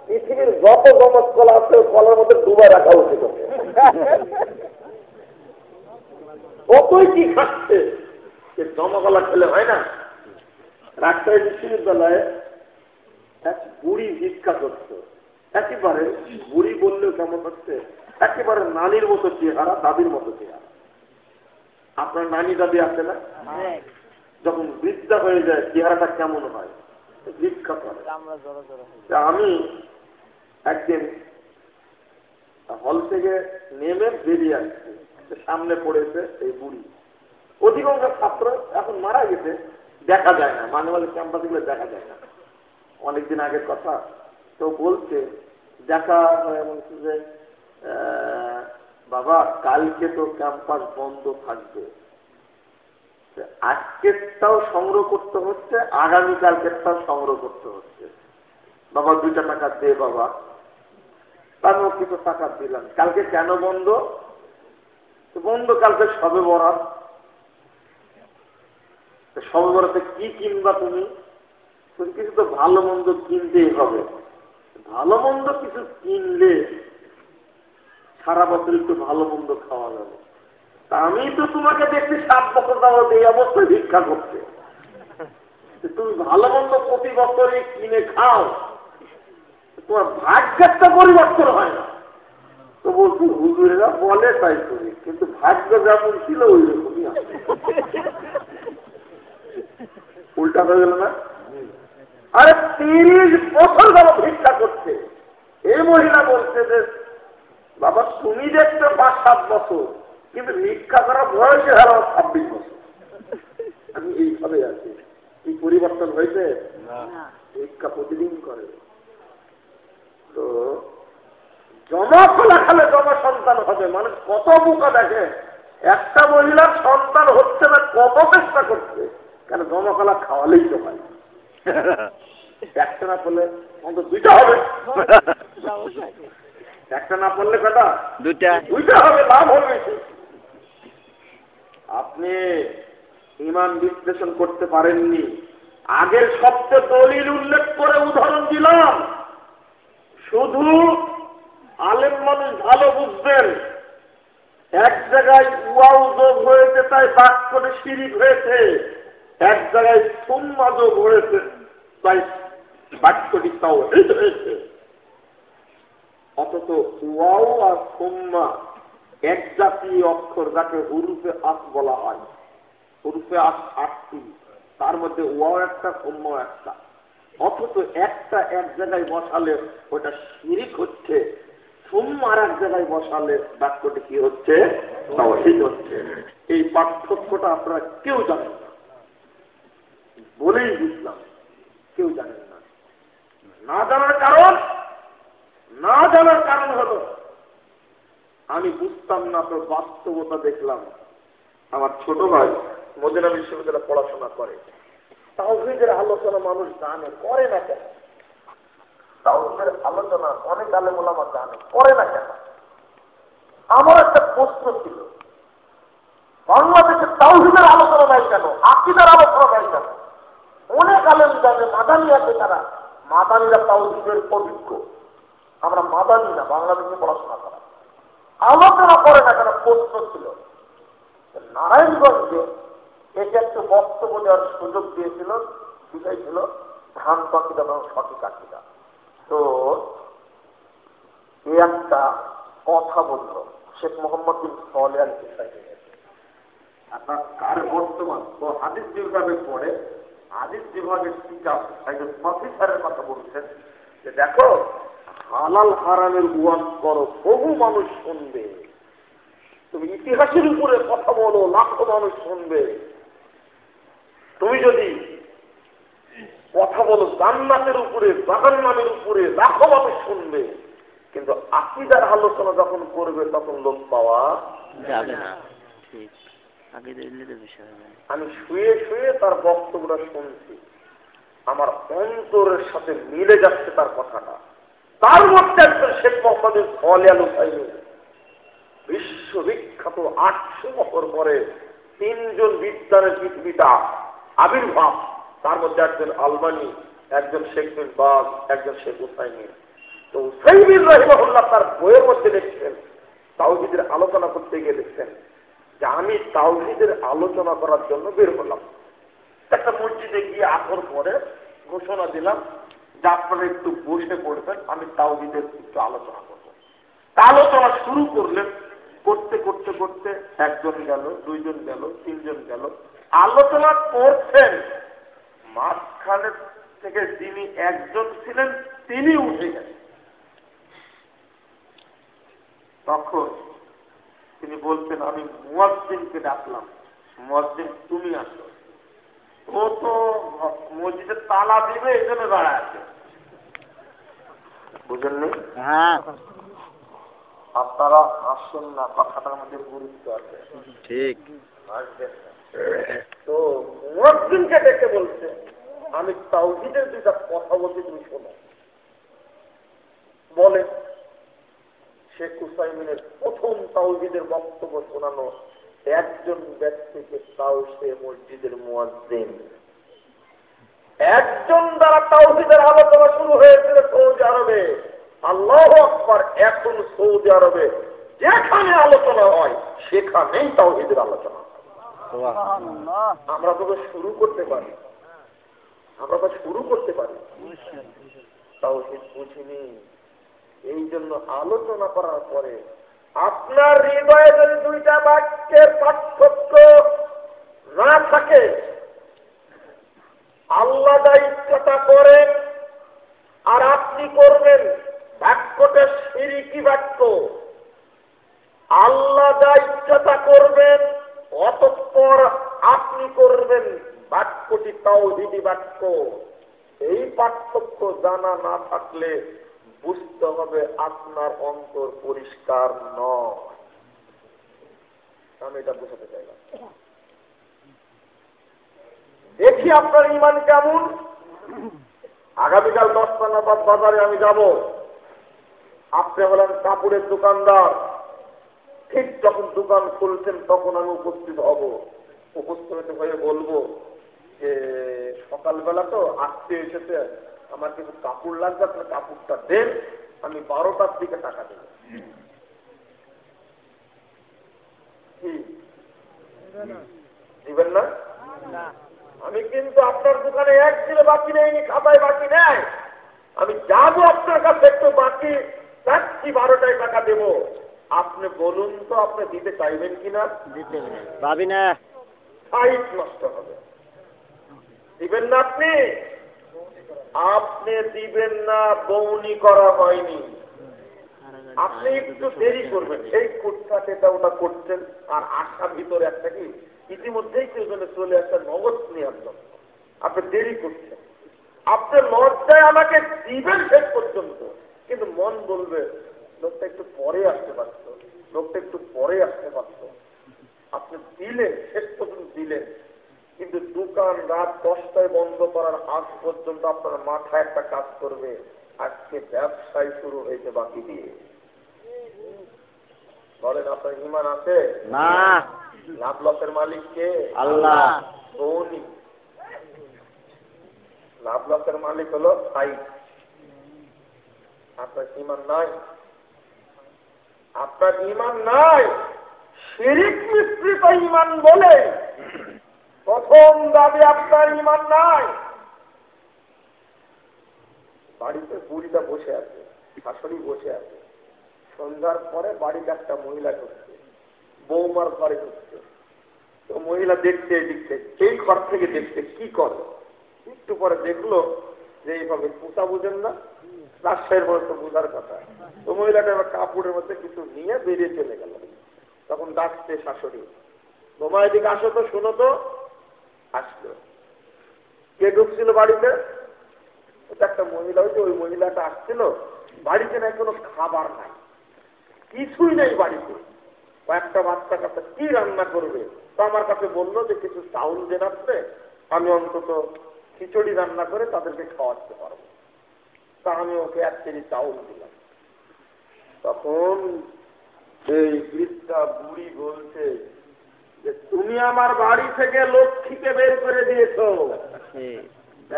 পৃথিবীর যত জমজ কলা আছে ওই কলার মধ্যে ডুবাই রাখা উচিত। কতই কি খাচ্ছে, জমা কলা খেলে হয় না। রাজশাহী বিশ্ববিদ্যালয়ে এক বুড়ি ভিক্ষা করছে, একেবারে বুড়ি বললেও কেমন হচ্ছে, একেবারে নানির মতো চেহারা, দাদির মতো চেহারা। আপনার নানি দাদি আছে না? যখন বৃদ্ধা হয়ে যায় চেহারাটা কেমন হয়? ভিক্ষা করে। আমি একদিন হল থেকে নেমে বেরিয়ে আসছি, সামনে পড়েছে এই বুড়ি। অধিকাংশ ছাত্র এখন মারা গেছে, দেখা যায় না, মাঝে মাঝে ক্যাম্পাসে গুলো দেখা যায় না। অনেকদিন আগের কথা। তো বলছে, দেখা বলছে যে বাবা কালকে তো ক্যাম্পাস বন্ধ থাকবে, আজকেরটাও সংগ্রহ করতে হচ্ছে, আগামীকালকেরটাও সংগ্রহ করতে হচ্ছে। বাবা 2টা টাকা দে বাবা। তারও কিছু টাকা দিলাম। কালকে কেন বন্ধ? বন্ধ কালকে সবে বরাত। সবে বরাতে কি কিনবা তুমি? কিছু তো ভালো মন্দ কিনতেই হবে। ভালো মন্দ কিছু কিনলে সারা বছর একটু ভালো মন্দ খাওয়া যাবে। তা আমি তো তোমাকে দেখছি 7 বছর যাবত এই অবস্থায় ভিক্ষা করতে। তুমি ভালো মন্দ প্রতি বছরই কিনে খাও, তোমার ভাগ্যের তো পরিবর্তন হয় না। তো বলছি হুজুরেরা বলে তাই করি, কিন্তু ভাগ্য যেমন ছিল ওই রকমই আছে। উল্টা হয়ে গেল না? আরে 30 বছর যাবত ভিক্ষা করছে। এই মহিলা বলছে যে বাবা তুমি দেখছো 5-7 বছর, কিন্তু ভিক্ষা করা বয়সে হলো 26 বছর। আমি এইভাবে আছি। কি পরিবর্তন হয়েছে? ভিক্ষা প্রতিদিন করে। তো জমা খোলা খালে জমা সন্তান হবে, মানুষ কত বোকা দেখে। একটা মহিলার সন্তান হচ্ছে না, কত চেষ্টা করছে, কেন জমা খোলা খাওয়ালেই তো হয়। একটা না পড়লে অন্তত 2টা হবে, একটা না পড়লে কটা? 2টা হবে, লাভ হবে। আপনি ইমান বিশ্লেষণ করতে পারেননি। আগের সবচেয়ে দলিল উল্লেখ করে উদাহরণ দিলাম। শুধু আলেম মানুষ ভালো বুঝবেন, এক জায়গায় ওয়াও যোগ হয়েছে তাই বাক্যটি শিরিক হয়েছে, এক জায়গায় সুম্মা যোগ হয়েছে তাই বাক্যটি তাওহীদ হয়েছে। অথচ ওয়াও আর সুম্মা এক জাতীয় অক্ষর, যাকে হুরুফে আস বলা হয়। হুরুফে আস 8টি, তার মধ্যে ওয়াও একটা, সুম্মাও একটা। অথচ একটা এক জায়গায় বসালে ওটা শিরিক হচ্ছে, সুম্মা আর এক জায়গায় বসালে বাক্যটি কি হচ্ছে? তাওহীদ হচ্ছে। এই পার্থক্যটা আপনারা কেউ জানেন না, বলেই বুঝলাম কেউ জানেন না। না জানার কারণ হলো আমি বুঝতাম না, তো বাস্তবতা দেখলাম। আমার ছোট ভাই মদিনা বিশ্ববিদ্যালয়ে পড়াশোনা করে, তাওহীদের আলোচনা মানুষ জানে, করে না কেন? তাওহীদের আলোচনা অনেক আলেম ওলামা জানে, করে না কেন? আমার একটা প্রশ্ন ছিল, বাংলাদেশে তাওহীদের আলোচনা নাই কেন? আকীদার আলোচনা নাই কেন? অনেক আলেম জানে, মাদানী আছে, তারা মাদানীরা তাওহীদের অভিজ্ঞ, আমরা মাদানী না, বাংলাদেশে পড়াশোনা করা। আলোচনা করে না, কেন প্রশ্ন ছিল নারায়ণগঞ্জে একে একটু বক্তব্য দেওয়ার সুযোগ দিয়েছিল, বিষয় ছিল ধান পাখিটা এবং সঠিক আকিদা। তো এই একটা কথা বলল শেখ মোহাম্মদ বিন সালেহ আল হুসাইনি। আপনার কার বর্তমান ও হাদিস বিভাগে পড়ে, হাদিস বিভাগের টিচার একজন প্রফেসরের কথা বলছেন যে দেখো, হালাল হারামের ওয়াজ করো, বহু মানুষ শুনবে। তুমি ইতিহাসের উপরে কথা বলো, লাখো মানুষ শুনবে। তুমি যদি কথা বলো জান্নাতের উপরে, জাহান্নামের উপরে, লাখো মানুষ শুনবে। কিন্তু আকীদার আলোচনা যখন করবে তখন লোক পাওয়া যাবে না। আমি শুয়ে শুয়ে তার বক্তব্যটা শুনছি, আমার অন্তরের সাথে মিলে যাচ্ছে তার কথাটা। তার মধ্যে একজন শেখ মোহাম্মদ বিন সালেহ আল হুসাইনি, বিশ্ববিখ্যাত 800 বছর পরে 3 জন বিদ্যানের পৃথিবীটা আবির্ভাব। তার মধ্যে একজন আলবানি, একজন শেখ বিন বাজ, একজন শেখ হুসাইনি। তো হুসাইমিন রাহিমাহুল্লাহ তার বইয়ের মধ্যে লিখছেন, তাওহীদের আলোচনা করতে গিয়ে লিখছেন যে আমি তাওহীদের আলোচনা করার জন্য বের হলাম। একটা মসজিদে গিয়ে আসর পরে ঘোষণা দিলাম যে আপনারা একটু বসে পড়বেন, আমি তাওহীদের একটু আলোচনা করব। আলোচনা শুরু করলেন, করতে করতে করতে একজন গেল, 2 জন গেল, 3 জন গেল। আলোচনা করছেন, মাঝখানে থেকে যিনি একজন ছিলেন তিনি উঠে গেলেন। তখন তিনি বলছেন, আমি মুয়াজ্জিনকে ডাকলাম, মুয়াজ্জিন তুমি আসো। ও তো মসজিদে তালা দিবে এই জন্য দাঁড়ায় আছে, বুঝেননি? হ্যাঁ, আপনারা আসেন না, কথাটার মধ্যে গুরুত্ব আছে। ঠিক। তো মুয়াজ্জিনকে ডেকে বলছে, আমি তাওহীদের 2টা কথা বলছি, তুমি শোনো। বলে শেখ হুসাইমিনের প্রথম তাওহীদের বক্তব্য শোনানো একজন ব্যক্তিকে, তাও সে মসজিদের মুয়াজ্জিন। একজন দ্বারা তাওহীদের আলোচনা শুরু হয়েছিল সৌদি আরবে। আল্লাহু আকবার। এখন সৌদি আরবে যেখানে আলোচনা হয় সেখানেই তাওহীদের আলোচনা। আমরা তো শুরু করতে পারি, আমরা তো শুরু করতে পারি, তাওহীদ বুঝিনি। এই জন্য আলোচনা করার পরে আপনার হৃদয়ে যদি 2টা বাক্যের পার্থক্য না থাকে, আল্লাহ যা ইচ্ছাটা করেন আর আপনি করবেন, বাক্যটা শিরকি বাক্য। আল্লাহ যা ইচ্ছাটা করবেন, অতঃপর আপনি করবেন, বাক্যটি তাওহীদি বাক্য। এই পার্থক্য জানা না থাকলে বুঝতে হবে আপনার অন্তর পরিষ্কার নয়। আমি এটা বুঝাতে চাইলাম। দেখি আপনার ঈমান কেমন। আগামীকাল 10টা নাগাদ বাজারে আমি যাব। আপনি হলেন কাপড়ের দোকানদার, ঠিক যখন দোকান খুলছেন তখন আমি উপস্থিত হব। উপস্থিত হয়ে বলবো যে সকালবেলা তো আত্মীয় এসেছে, আমার কিছু কাপড় লাগবে, আপনি কাপড়টা দেন, আমি 12টার দিকে টাকা দেব। দিবেন না? আমি কিন্তু আপনার দোকানে 1 দিনে বাকি নেইনি, খাতায় বাকি নেই। আমি যাবো আপনার কাছে, একটু বাকি যাচ্ছি, 12টায় টাকা দেব। আপনি বলুন তো আপনি দিতে চাইবেন কিনা? দিতে পাবি না, সাইট নষ্ট হবে। দিবেন না আপনি? আপনি দিবেন না, বউনি করা হয়নি। আপনি একটু দেরি করবেন, এই কোটটা এটা ওটা করছেন, আর আশার ভিতরে একটা কি ইতিমধ্যেই কেউ চলে একটা নগদ নেওয়ার জন্য আপনি দেরি করছেন। আপনি লজ্জায় আমাকে দিবেন শেষ পর্যন্ত, কিন্তু মন বলবে লোকটা একটু পরে আসতে পারত, লোকটা একটু পরে আসতে পারত। আপনি দিলেন, শেষ পর্যন্ত দিলেন, কিন্তু দোকান রাত 10টায় বন্ধ করার আগ পর্যন্ত আপনার মাথায় একটা কাজ করবে, আজকে ব্যবসায় শুরু হয়েছে বাকি দিয়ে। বলেন আপনার ঈমান আছে? না। লাভ লসের মালিক কে? আল্লাহ। লাভ লসের মালিক হলো সাইট। আপনার ঈমান নাই, আপনার ঈমান নাই। শিরিক মিশ্রিত ঈমান বলে প্রথম দাবি আপনার ঈমান নাই। বাড়িতে বুড়িটা বসে আছে, শাশুড়ি বসে আছে, সন্ধ্যার পরে বাড়িতে একটা মহিলা ঢুকছে, বৌমার ঘরে ঢুকছে। তো মহিলা দেখতে দেখতে এই ঘর থেকে দেখতে কি করে, একটু পরে দেখলো যে এইভাবে পোতা বুঝেন না, রাজশাহীর মধ্যে তো বোঝার কথা। তো মহিলাটা এবার কাপড়ের মধ্যে কিছু নিয়ে বেরিয়ে চলে গেল। তখন ডাকছে শাশুড়ি, বোমা এদিকে আসো তো, শুনো তো। আসলো, কে ঢুকছিল বাড়িতে? একটা মহিলা হয়েছে, ওই মহিলাটা আসছিল। বাড়িতে না কোনো খাবার নাই, কিছুই নেই বাড়িতে। কয়েকটা বাচ্চা কাছে কি রান্না করবে? তো আমার কাছে বললো যে কিছু চাউল দেন আসবে, আমি অন্তত খিচুড়ি রান্না করে তাদেরকে খাওয়াতে পারবো। তা আমি ওকে 1 কেজি চাউল দিলাম। তখন এই বৃদ্ধা বুড়ি বলছে যে তুমি আমার বাড়ি থেকে লক্ষ্মীকে বের করে দিয়েছো,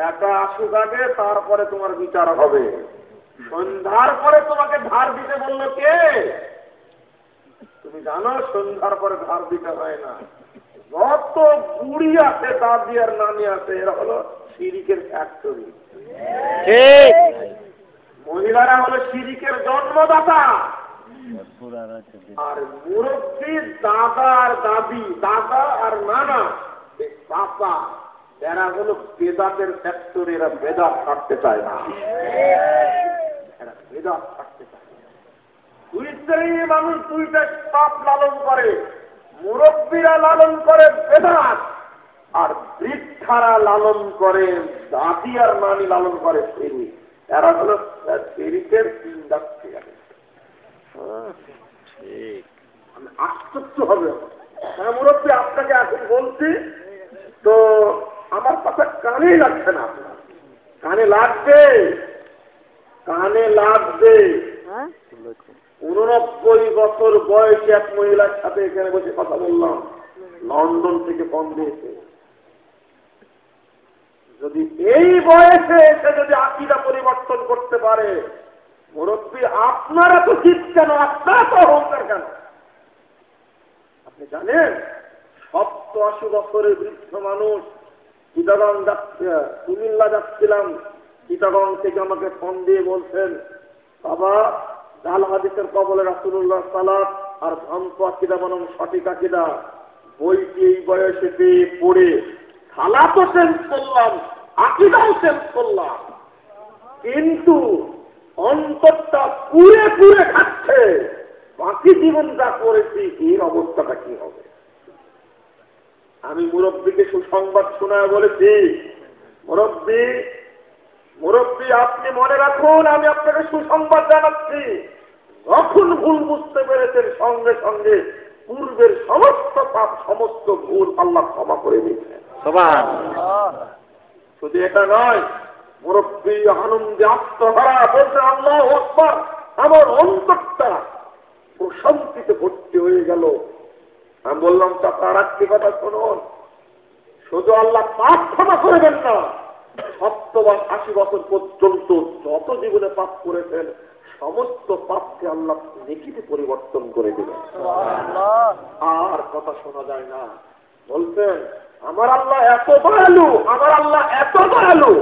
একা আসুক আগে, তারপরে তোমার বিচার হবে। সন্ধ্যার পরে তোমাকে ধার দিতে বললো কে? তুমি জানো সন্ধ্যার পরে ধার দিতে হয় না। যত বুড়ি আছে, দাদি আর নানি আছে, এরা হলো শিরিকের ফ্যাক্টরি। মহিলারা হলো শিরিকের জন্মদাতা। আর মুরব্বী দাদা আর দাদি, দাদা আর নানা, চাচা, এরা হলো বেদাতের ফ্যাক্টরি। এরা বেদাত কাটতে চায় না, এরা বেদাত কাটতে চায় না। দুই শ্রেণীর মানুষ দুইটা পাপ লালন করে। মুরব্বীরা লালন করে বেদাত, আর বৃদ্ধারা লালন করে, দাদি আর নানি লালন করে শিরিক। এরা হলো শিরিকের ইন্ডাস্ট্রিয়াল। আমি আশ্চর্য হবে, হ্যাঁ মুরব্বী আপনাকে এখন বলছি তো আমার কথা কানে লাগছে না। আপনার কানে লাগবে, কানে লাগবে। 89 বছর বয়সে এক মহিলার সাথে এখানে বসে কথা বললাম, লন্ডন থেকে ফোন দিয়েছে। যদি এই বয়সে এসে যদি আকীদা পরিবর্তন করতে পারে, মুরব্বী আপনারা তো ঠিক কেন, আপনারা তো অহংকার কেন? আপনি জানেন 87 বছরের বৃদ্ধ মানুষ, চিটাগং যাচ্ছে, কুমিল্লা যাচ্ছিলাম, চিটাগং থেকে আমাকে ফোন দিয়ে বলছেন, বাবা জাল হাদিসের কবলে রাসূলুল্লাহ সালাত আর ভ্রান্ত আকীদা বনাম সঠিক আকীদা বইটি এই বয়সে পেয়ে পড়ে সালাতও চেঞ্জ করলাম, আকীদাও চেঞ্জ করলাম, কিন্তু অন্তরটা পুড়ে পুড়ে খাচ্ছে। বাকি জীবন যা করেছি এর অবস্থাটা কি হবে? আমি মুরব্বীকে সুসংবাদ শোনায় বলেছি, মুরব্বী আপনি মনে রাখুন, আমি আপনাকে সুসংবাদ জানাচ্ছি, যখন ভুল বুঝতে পেরেছেন সঙ্গে সঙ্গে পূর্বের সমস্ত পাপ, সমস্ত ভুল আল্লাহ ক্ষমা করে দিয়েছেন। শুধু এটা নয়, মুরব্বী আনন্দে আত্মহারা বলছে আল্লাহু আকবার, আমার অন্তরটা প্রশান্তিতে ভর্তি হয়ে গেল। আমি বললাম তার একটি কথা শুনুন, শুধু আল্লাহ পাপ ক্ষমা করবেন না, 70 বা 80 বছর পর্যন্ত যত জীবনে পাপ করেছেন সমস্ত পাপকে আল্লাহ নেকিতে পরিবর্তন করে দিবেন। আর কথা শোনা যায় না। বলছেন আমার আল্লাহ এত দয়ালু, আমার আল্লাহ এত দয়ালু,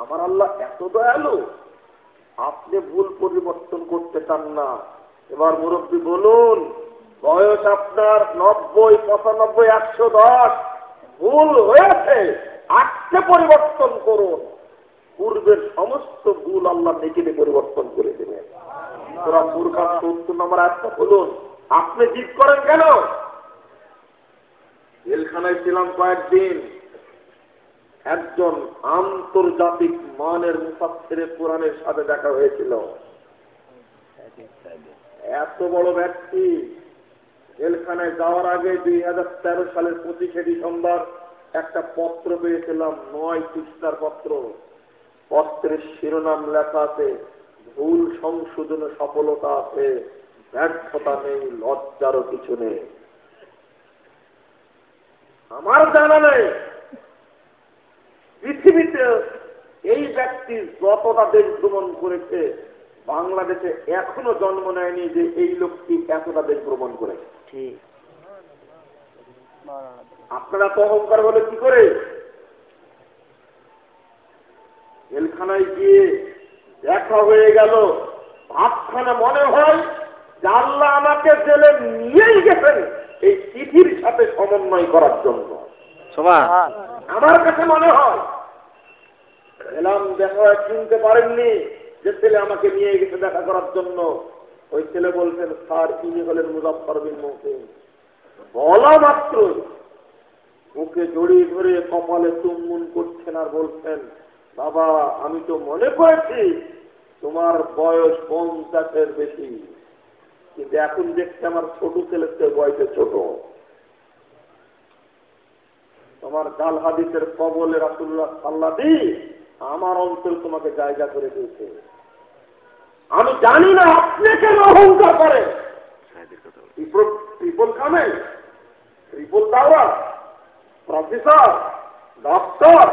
আমার আল্লাহ এত দয়ালু। আপনি ভুল পরিবর্তন করতে চান না। এবার মুরব্বী বলুন, বয়স আপনার 90, 95, 110, ভুল হয়েছে, আজকে পরিবর্তন করুন, পূর্বের সমস্ত ভুল আল্লাহ নেকিতে পরিবর্তন করে দেবেন। সূরা ফুরকান 70 নম্বর আয়াতটা বলুন। আপনি জিদ করেন কেন? জেলখানায় ছিলাম কয়েকদিন, একজন আন্তর্জাতিক মানের মুফাসসিরে কোরআনের সাথে দেখা হয়েছিল। এত বড় ব্যক্তি। জেলখানায় যাওয়ার আগে 2013 সালের 25শে ডিসেম্বর একটা পত্র পেয়েছিলাম, 9 পৃষ্ঠার পত্র। পত্রের শিরোনাম লেখা আছে ভুল সংশোধনে সফলতা আছে, ব্যর্থতা নেই, লজ্জারও কিছু নেই। আমার জানা নেই পৃথিবীতে এই ব্যক্তি যতটা দেশ ভ্রমণ করেছে বাংলাদেশে এখনো জন্ম নেয়নি যে এই লোকটি এতটা দেশ ভ্রমণ করে। ঠিক। আপনারা তো অহংকার হলে কি করে? জেলখানায় গিয়ে দেখা হয়ে গেল, ভাবখানা মনে হয় যে আল্লাহ আমাকে জেলে নিয়েই গেছেন এই চিঠির সাথে সমন্বয় করার জন্য। আমার কাছে মনে হয় এলাম দেখা চিনতে পারেননি যে ছেলে আমাকে নিয়ে গেছে দেখা করার জন্য। ওই ছেলে বলছেন, স্যার ইনি হলেন মুজাফফর বিন মুহসিন। বলা মাত্র ওকে জড়িয়ে ধরে কপালে চুম্বন করছেন আর বলছেন, বাবা আমি তো মনে করেছি তোমার বয়স 50-এর বেশি, কিন্তু এখন দেখছি আমার ছোট ছেলের চেয়ে বয়সে ছোট। তোমার জাল হাদিসের কবলে রাসূলুল্লাহ সাল্লাল্লাহু আলাইহি আমার অন্তর তোমাকে জায়গা করে দিয়েছে। আমি জানি না আপনি কেন অহংকার করেন। ট্রিপল খামে, ট্রিপল দাওয়া, প্রফেসর, ডক্টর,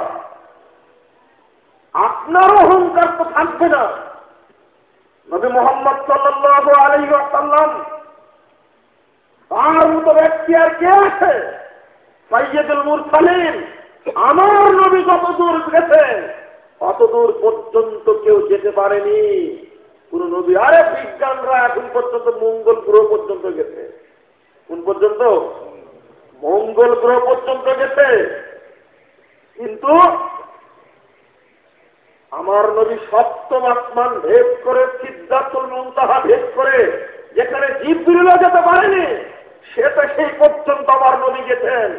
আপনার অহংকার তো থাকবে না। নবী মুহাম্মদ সাল্লাল্লাহু আলাইহি ওয়াসাল্লাম তার মতো ব্যক্তি আর কে আছে? সাইয়্যিদুল মুরসালিন। আমার নবী যত দূর গেছেন অত দূর পর্যন্ত কেউ যেতে পারেনি কোন নবী। আরে বিজ্ঞানরা এখন পর্যন্ত মঙ্গল গ্রহ পর্যন্ত গেছে। কোন পর্যন্ত? মঙ্গল গ্রহ পর্যন্ত গেছে। কিন্তু আমার নবী সপ্তম আসমান ভেদ করে, সিদরাতুল মুনতাহা ভেদ করে, যেখানে জিবরিলও যেতে পারেনি সেটা সেই পর্যন্ত আমার নবী গেছেন।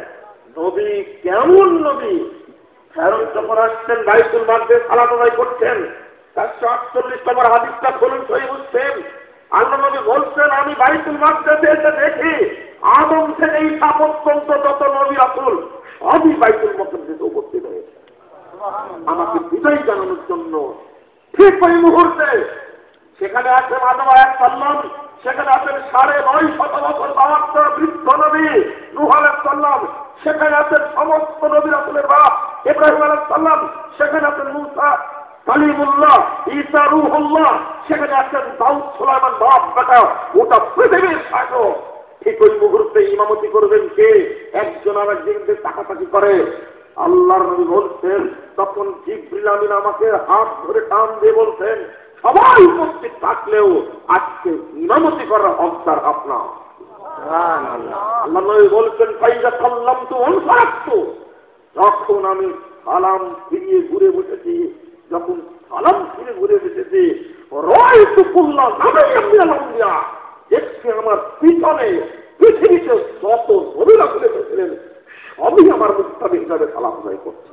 নবী কেমন নবী! ফেরত যখন আসছেন বাইতুল মাকদিস সালাত আদায় করছেন, 448 নম্বর হাদিসটা খুলুন সহিহ মুসলিম। আল্লাহ নবী বলছেন, আমি বাইতুল মাকদিসে এসে দেখি আদম থেকে ঈসা পর্যন্ত যত নবী রাসূল সবই বাইতুল মাকদিসে উপস্থিত হয়েছে আমাকে বিদায় জানানোর জন্য। ঠিক ওই মুহূর্তে সেখানে আছেন আদম আলাইহিস সালাম, সেখানে আছেন 950 বছর বয়স্ক বৃদ্ধ নবী নূহ আলাইহিস সালাম, সেখানে আছেন সমস্ত নবী রাসূলের বাপ ইব্রাহিম আলাইহিস সালাম, সেখানে আছেন মূসা কালিমুল্লাহ, ঈসা রূহুল্লাহ, সেখানে আছেন দাউদ সুলাইমান বাপ বেটা গোটা পৃথিবীর শাসক। ঠিক ওই মুহূর্তে ইমামতি করবেন কে? একজন আরেকজনকে তাকাতাকি করে। আল্লাহর নবী বলছেন, তখন জিবরিল আমিন আমাকে হাত ধরে টান দিয়ে বলছেন, সবাই উপস্থিত থাকলেও আজকে ইমামতি করার হকদার আপনার। আল্লাহ নবী বলছেন, ফাইজা সাল্লামতু ওয়ানসারাফতু, যখন আমি সালাম ফিরিয়ে ঘুরে বসেছি, যখন সালাম ফিরে ঘুরে বসেছি, রাআইতু কুল্লা নাবিয়্যিন মিনাল আম্বিয়া, দেখছি আমার পিছনে পৃথিবীতে যত নবী রাসূল এসেছিলেন সবই আমার মুস্তাবি হিসাবে সালাম আদায় করছে।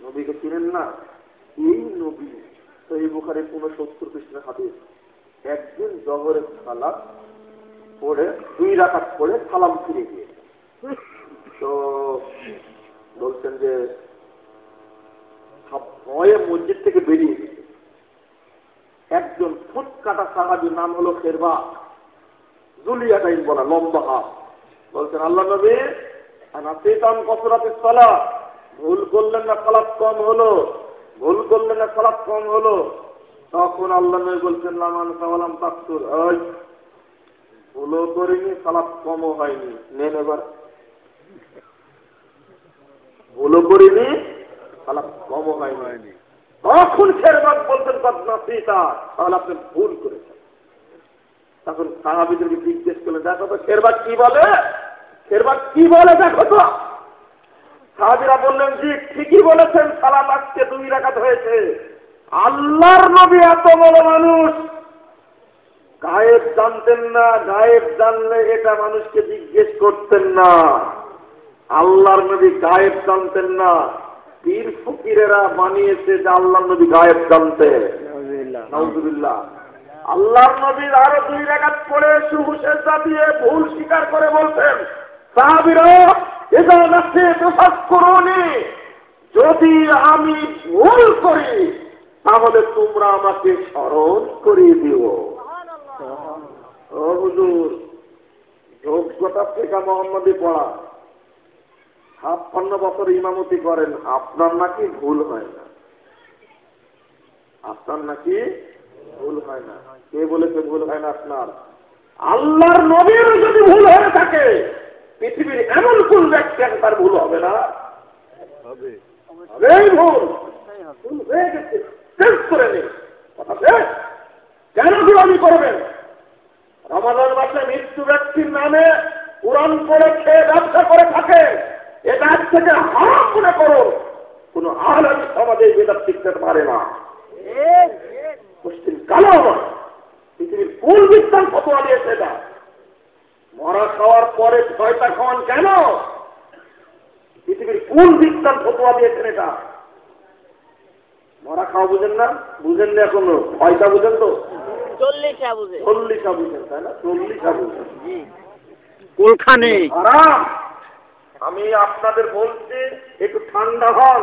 নবীকে চিনেন না? এই নবী সহিহ বুখারী 69 পৃষ্ঠার হাদিস, একদিন জোহরের সালাত পড়ে 2 রাকাত পড়ে সালাম ফিরে গিয়েছে। তো বলছেন যে সব ভয়ে মসজিদ থেকে বেরিয়ে গেছে। একজন ফুটকাটা সাহাবীর নাম হলো খেরবা, জুলিয়াটাইন বলা, লম্বা হাত। বলছেন, আল্লাহ নবী আনাসিতাম কসরাতিস সালাত, ভুল করলেন না সালাত কম হলো, ভুল করলেন না সালাত কম হলো। তখন আল্লাহ নবী বলছেন, লামান সাওয়ালাম তাকসুর, ওই ভুলও করিনি সালাত কমও হয়নি, নেন এবার। ভুলও করিনি সালাত কমও হয়নি। তখন খেরবাদ বলছেন, কদনাসিতা, তাহলে আপনি ভুল করেছেন। তখন সাহাবীদেরকে জিজ্ঞেস করলেন, দেখো তো খেরবাদ কি বলে, খেরবাদ কি বলে দেখো তো। সাহাবীরা বললেন, জি ঠিকই বলেছেন, সালাত আজকে 2 রাকাত হয়েছে। আল্লাহর নবী এত বড় মানুষ, গায়েব জানতেন না, গায়েব জানলে এটা মানুষকে জিজ্ঞেস করতেন না। আল্লাহর নবী গায়েব জানতেন না, পীর ফকিরেরা বানিয়েছে যে আল্লাহর নবী গায়েব জানতে। নাউযুবিল্লাহ। আল্লাহর নবীর আরো 2 রাকাত পড়ে শুরু সেজদা দিয়ে ভুল স্বীকার করে বলতেন, সাহাবীরা ইযা নাসিতু ফাযকুরুনি, যদি আমি ভুল করি তাহলে তোমরা আমাকে স্মরণ করিয়ে দিও। ও হুজুর, যোগ্যতা থেকে মোহাম্মদী পড়া, 56 বছর ইমামতি করেন, আপনার নাকি ভুল হয় না? আপনার নাকি ভুল হয় না। কে বলেছে ভুল হয় না আপনার? আল্লাহর নবীর যদি ভুল হয়ে থাকে, পৃথিবীর এমন কোন ব্যক্তি তার ভুল হবে না? হবে। ভুল হয়ে গেছে, শেষ করে নেই, কথা শেষ। কেন গোলামি করবেন? রমাদান মাসে মৃত্যু ব্যক্তির নামে কোরআন পড়ে খেয়ে ব্যবসা করে থাকে, এটা আজ থেকে হারাম মনে করুন। কোন আলেম সমাজে বেদাত শিখতে পারে না। মুসলিম কালো পৃথিবীর কোন বিজ্ঞান ফতোয়া দিয়েছে এটা? মরা খাওয়ার পরে ছয়টা খাওয়ান কেন? পৃথিবীর কোন বিজ্ঞান ফতোয়া দিয়েছেন এটা? মরা খাওয়া বুঝেন না? বুঝেন না এখনো? ছয়টা বুঝেন তো? 40টা বুঝেন, তাই না? 40টা বুঝেন। কোনখানে আরাম। আমি আপনাদের বলছি, একটু ঠান্ডা হন,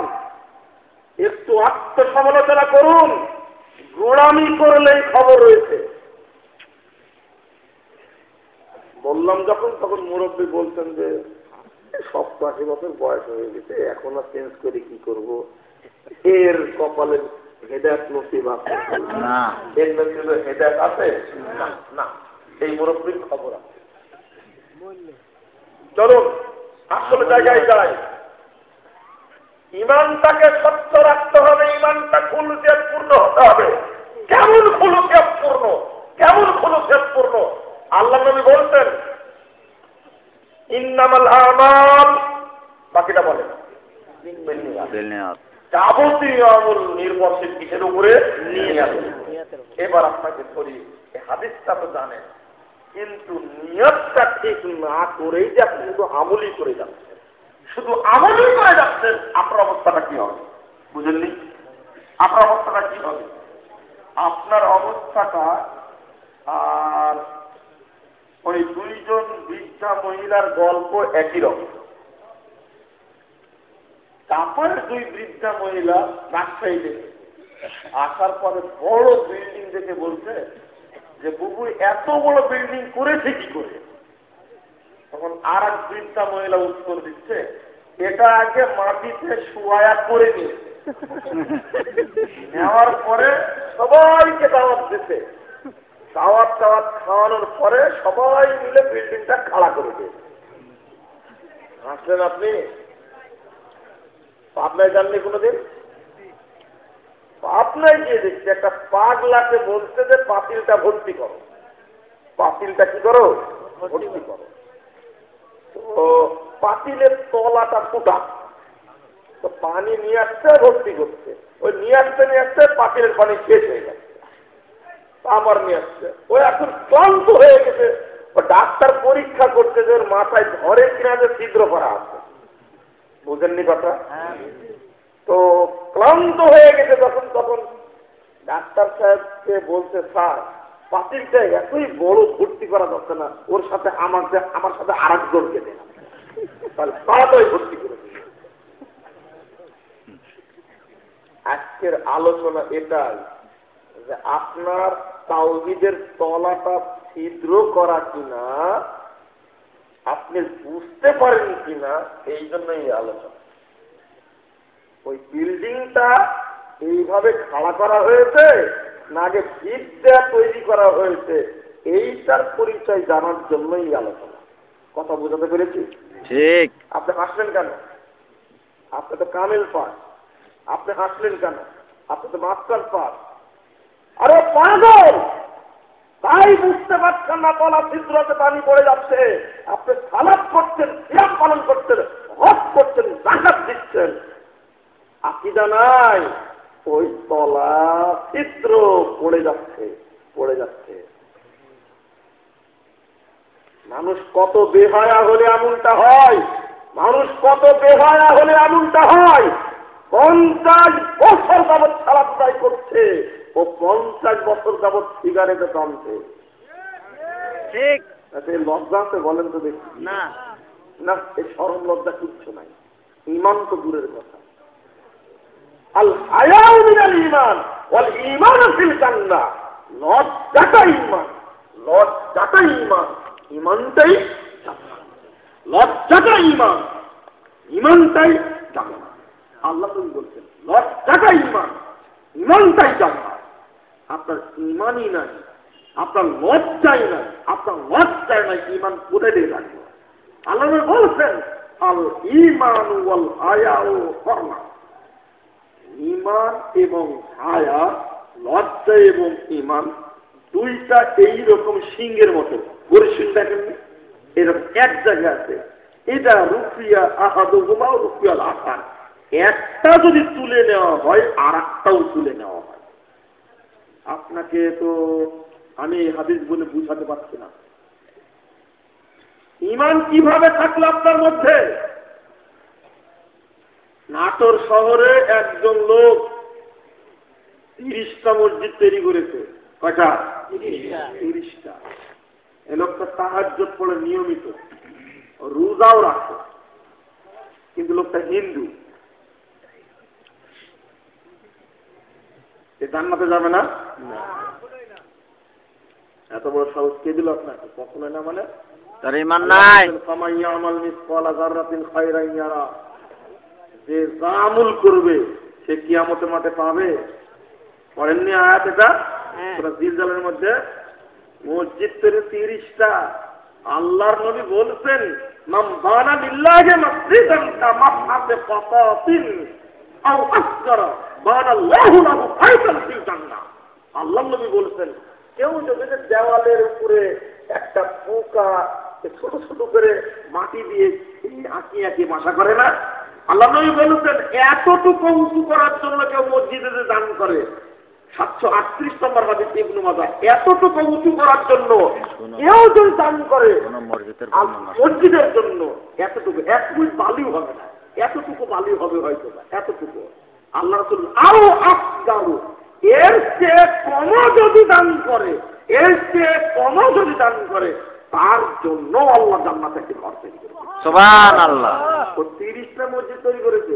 একটু আত্মসমালোচনা করুন। গোড়ামি করলেই খবর রয়েছে। বললাম যখন, তখন মুরব্বী বলছেন যে 87 বছর বয়স হয়ে গেছে, এখন আর চেঞ্জ করে কি করব, এর কপালে হেদায়েত নসিব আছে না, এর নসিবে হেদায়েত আছে না, এই মুরব্বীর খবর আছে। চলুন আসল জায়গায় যাই। ইমানটাকে স্বচ্ছ রাখতে হবে, ইমানটা খুলুকিয়াত পূর্ণ হতে হবে। কেমন খুলুকিয়াত পূর্ণ? কেমন খুলুকিয়াত পূর্ণ? আল্লাহ নবী বলতেন, ইন্নামাল আমাল, বাকিটা বলেন বিন্নিয়াত। যাবতীয় আমল নির্ভরশীল কিসের উপরে? নিয়তের। এবার আপনাকে বলি, এই হাদিসটা তো জানেন, কিন্তু নিয়তটা ঠিক না করেই যে আপনি শুধু আমলই করে যাচ্ছেন, শুধু আমলই করে যাচ্ছেন, আপনার অবস্থাটা কি হবে? বুঝেননি? আপনার অবস্থাটা কি হবে? আপনার অবস্থাটা আর ওই দুইজন বৃদ্ধা মহিলার গল্প একই রকম। তারপরে দুই বৃদ্ধা মহিলা রাজশাহী দেখে আসার পরে বড় বিল্ডিং দেখে বলছে যে বুবু এত বড় বিল্ডিং করেছে কি করে? তখন আর এক বৃদ্ধা মহিলা উত্তর দিচ্ছে, এটা আগে মাটিতে শুয়ায়া করে নিয়েছে, নেওয়ার পরে সবাইকে দাওয়াত দিতে, দাওয়াত খাওয়ানোর পরে সবাই মিলে বিল্ডিংটা খাড়া করে দিয়েছে। হাসলেন আপনি? পাবনায় যাননি কোনোদিন? পাবনায় গিয়ে দেখছি একটা পাগলাকে বলছে যে পাতিলটা ভর্তি করো, পাতিলটা কি করো? ভর্তি করো। তো পাতিলের তলাটা ফুটা, তো পানি নিয়ে আসছে, ভর্তি করছে। ওই নিয়ে আসতে পাতিলের পানি শেষ হয়ে যাচ্ছে, আবার নিয়ে আসছে। ওই এখন ক্লান্ত হয়ে গেছে। ও ডাক্তার পরীক্ষা করছে যে ওর মাথায় ধরে কিনা যে ছিদ্র করা আছে। বুঝেননি কথা? তো ক্লান্ত হয়ে গেছে যখন, তখন ডাক্তার সাহেবকে বলছে, স্যার পাতিলটা এতই বড় ভর্তি করা যাচ্ছে না, ওর সাথে আমার সাথে আর একজনকে দেন, তাহলে তাড়াতাড়ি ভর্তি করে দিন। আজকের আলোচনা এটাই যে আপনার তাওহীদের তলাটা ছিদ্র করা কিনা আপনি বুঝতে পারেন কিনা, এই জন্য এই আলোচনা। ওই বিল্ডিংটা এইভাবে খাড়া করা হয়েছে না আগে ভিত দেয়া তৈরি করা হয়েছে, এইটার পরিচয় জানার জন্যই আলোচনা। কথা বোঝাতে পেরেছি? ঠিক। আপনি হাসলেন কেন? আপনি তো কামেল পাস। আপনি হাসলেন কেন? আপনি তো মাস্টার পাস। আরে পাগল, তাই বুঝতে পারছেন না তলা ছিদ্রতে পানি পড়ে যাচ্ছে। আপনি সালাত করছেন, সিয়াম পালন করছেন, হজ করছেন, যাকাত দিচ্ছেন, আকীদা নাই, ওই তলা ছিদ্র পড়ে যাচ্ছে, পড়ে যাচ্ছে। মানুষ কত বেহায়া হলে এমনটা হয়, মানুষ কত বেহায়া হলে এমনটা হয়। 50 বছর যাবৎ সালাত আদায় করছে, ও 50 বছর যাবৎ সিগারেটে টানছে। ঠিক আছে? লজ্জা আছে বলেন তো দেখি? না না, এই শরম লজ্জা কিচ্ছু নাই। ঈমান তো দূরের কথা। আল হায়াউ মিনাল ঈমান ওয়াল ঈমানু ফিল জান্নাহ। লজ্জাটাই ঈমান, লজ্জাটাই ঈমান, ঈমানটাই জান্নাত। লজ্জাটাই ঈমান, ঈমানটাই জান্নাত। আল্লাহ তুমি বলছেন লজ্জাটাই ঈমান, ইমানটাই জান্নাত। আপনার ইমানই নাই, আপনার লজ্জাই নাই, আপনার লজ্জায় নাই, ইমান কোথায় দিয়ে থাকবে? আল্লাহ বলছেন আল ঈমান ওয়াল হায়াউ ফরমা, ঈমান এবং হায়া, লজ্জা এবং ঈমান দুইটা এইরকম সিংহের মতো। গরু সিং দেখেন এরকম এক জায়গায় আছে। এটা রুফিয়া আহাদুহুমা রুফিয়াল আখার, একটা যদি তুলে নেওয়া হয় আর একটাও তুলে নেওয়া হয়। আপনাকে তো আমি হাদিস বলে বুঝাতে পারছি না। ঈমান কিভাবে থাকলো আপনার মধ্যে? নাটোর শহরে একজন লোক 30টা মসজিদ তৈরি করেছে। কয়টা? 30টা। এ লোকটা তাহাজ্জুদ পড়ে নিয়মিত, রোজাও রাখে, কিন্তু লোকটা হিন্দু। এ জান্নাতে যাবে না? এত বড় সাহস কে দিল আপনাকে? কখনোই না। মানে তার ঈমান নাই। যে যা আমল করবে সে কিয়ামতের মাঠে পাবে। পড়েননি আয়াত এটা জিলজালের মধ্যে? মসজিদ তৈরি 30টা। আল্লাহর নবী বলছেন মান বানা লিল্লাহি মাসজিদান কামাসহাবে ফাতাতিন আও আসগারা বানাল্লাহু লাহু বাইতান ফিল জান্নাহ। আল্লাহর নবী বলছেন কেউ যদি দেওয়ালের উপরে একটা পোকা ছোট ছোট করে মাটি দিয়ে আঁকিয়ে আঁকিয়ে বাসা করে না, আল্লাহ নবী বলছেন এতটুকু উঁচু করার জন্য কেউ মসজিদে দান করে। 738 নম্বর হাদিস ইবনে মাজাহ। এতটুকু উঁচু করার জন্য কেউ যদি দান করে মসজিদের জন্য, এতটুকু এক ফুট বালিও হবে না, এতটুকু বালি হবে হয়তো না, এতটুকু। আল্লাহ রাসূল আরো আসগারু, এর চেয়ে কমও যদি দান করে, এর চেয়ে কমও যদি দান করে, তার জন্য আল্লাহ জান্নাতে একটি ঘর তৈরি করেছে। সুবহানাল্লাহ। ও 30টা মসজিদ তৈরি করেছে,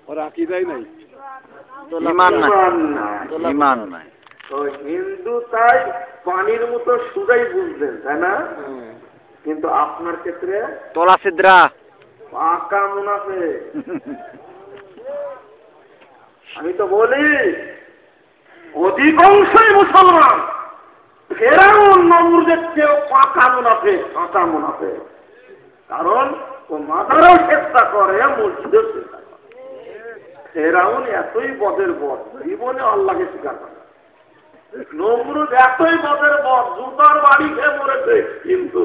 ওর আকীদাই নাই, ঈমান নাই, ঈমান নাই। তো হিন্দু তাই পানির মতো সুদাই বুঝলেন, তাই না? কিন্তু আপনার ক্ষেত্রে তোলা সিদ্রা পাকা মুনাফিক। আমি তো বলি অধিকাংশই মুসলমান ফেরাউন নমরুদের চেয়েও পাকা মুনাফিক, কাঁচা মুনাফিক। কারণ ও মাদারও চেষ্টা করে, মসজিদের চেষ্টা করে। ফেরাউন এতই বদের বদ, জীবনে আল্লাহকে স্বীকার করে। নমরুদ এতই বদের বদ, জুতার বাড়ি খেয়ে মরেছে, কিন্তু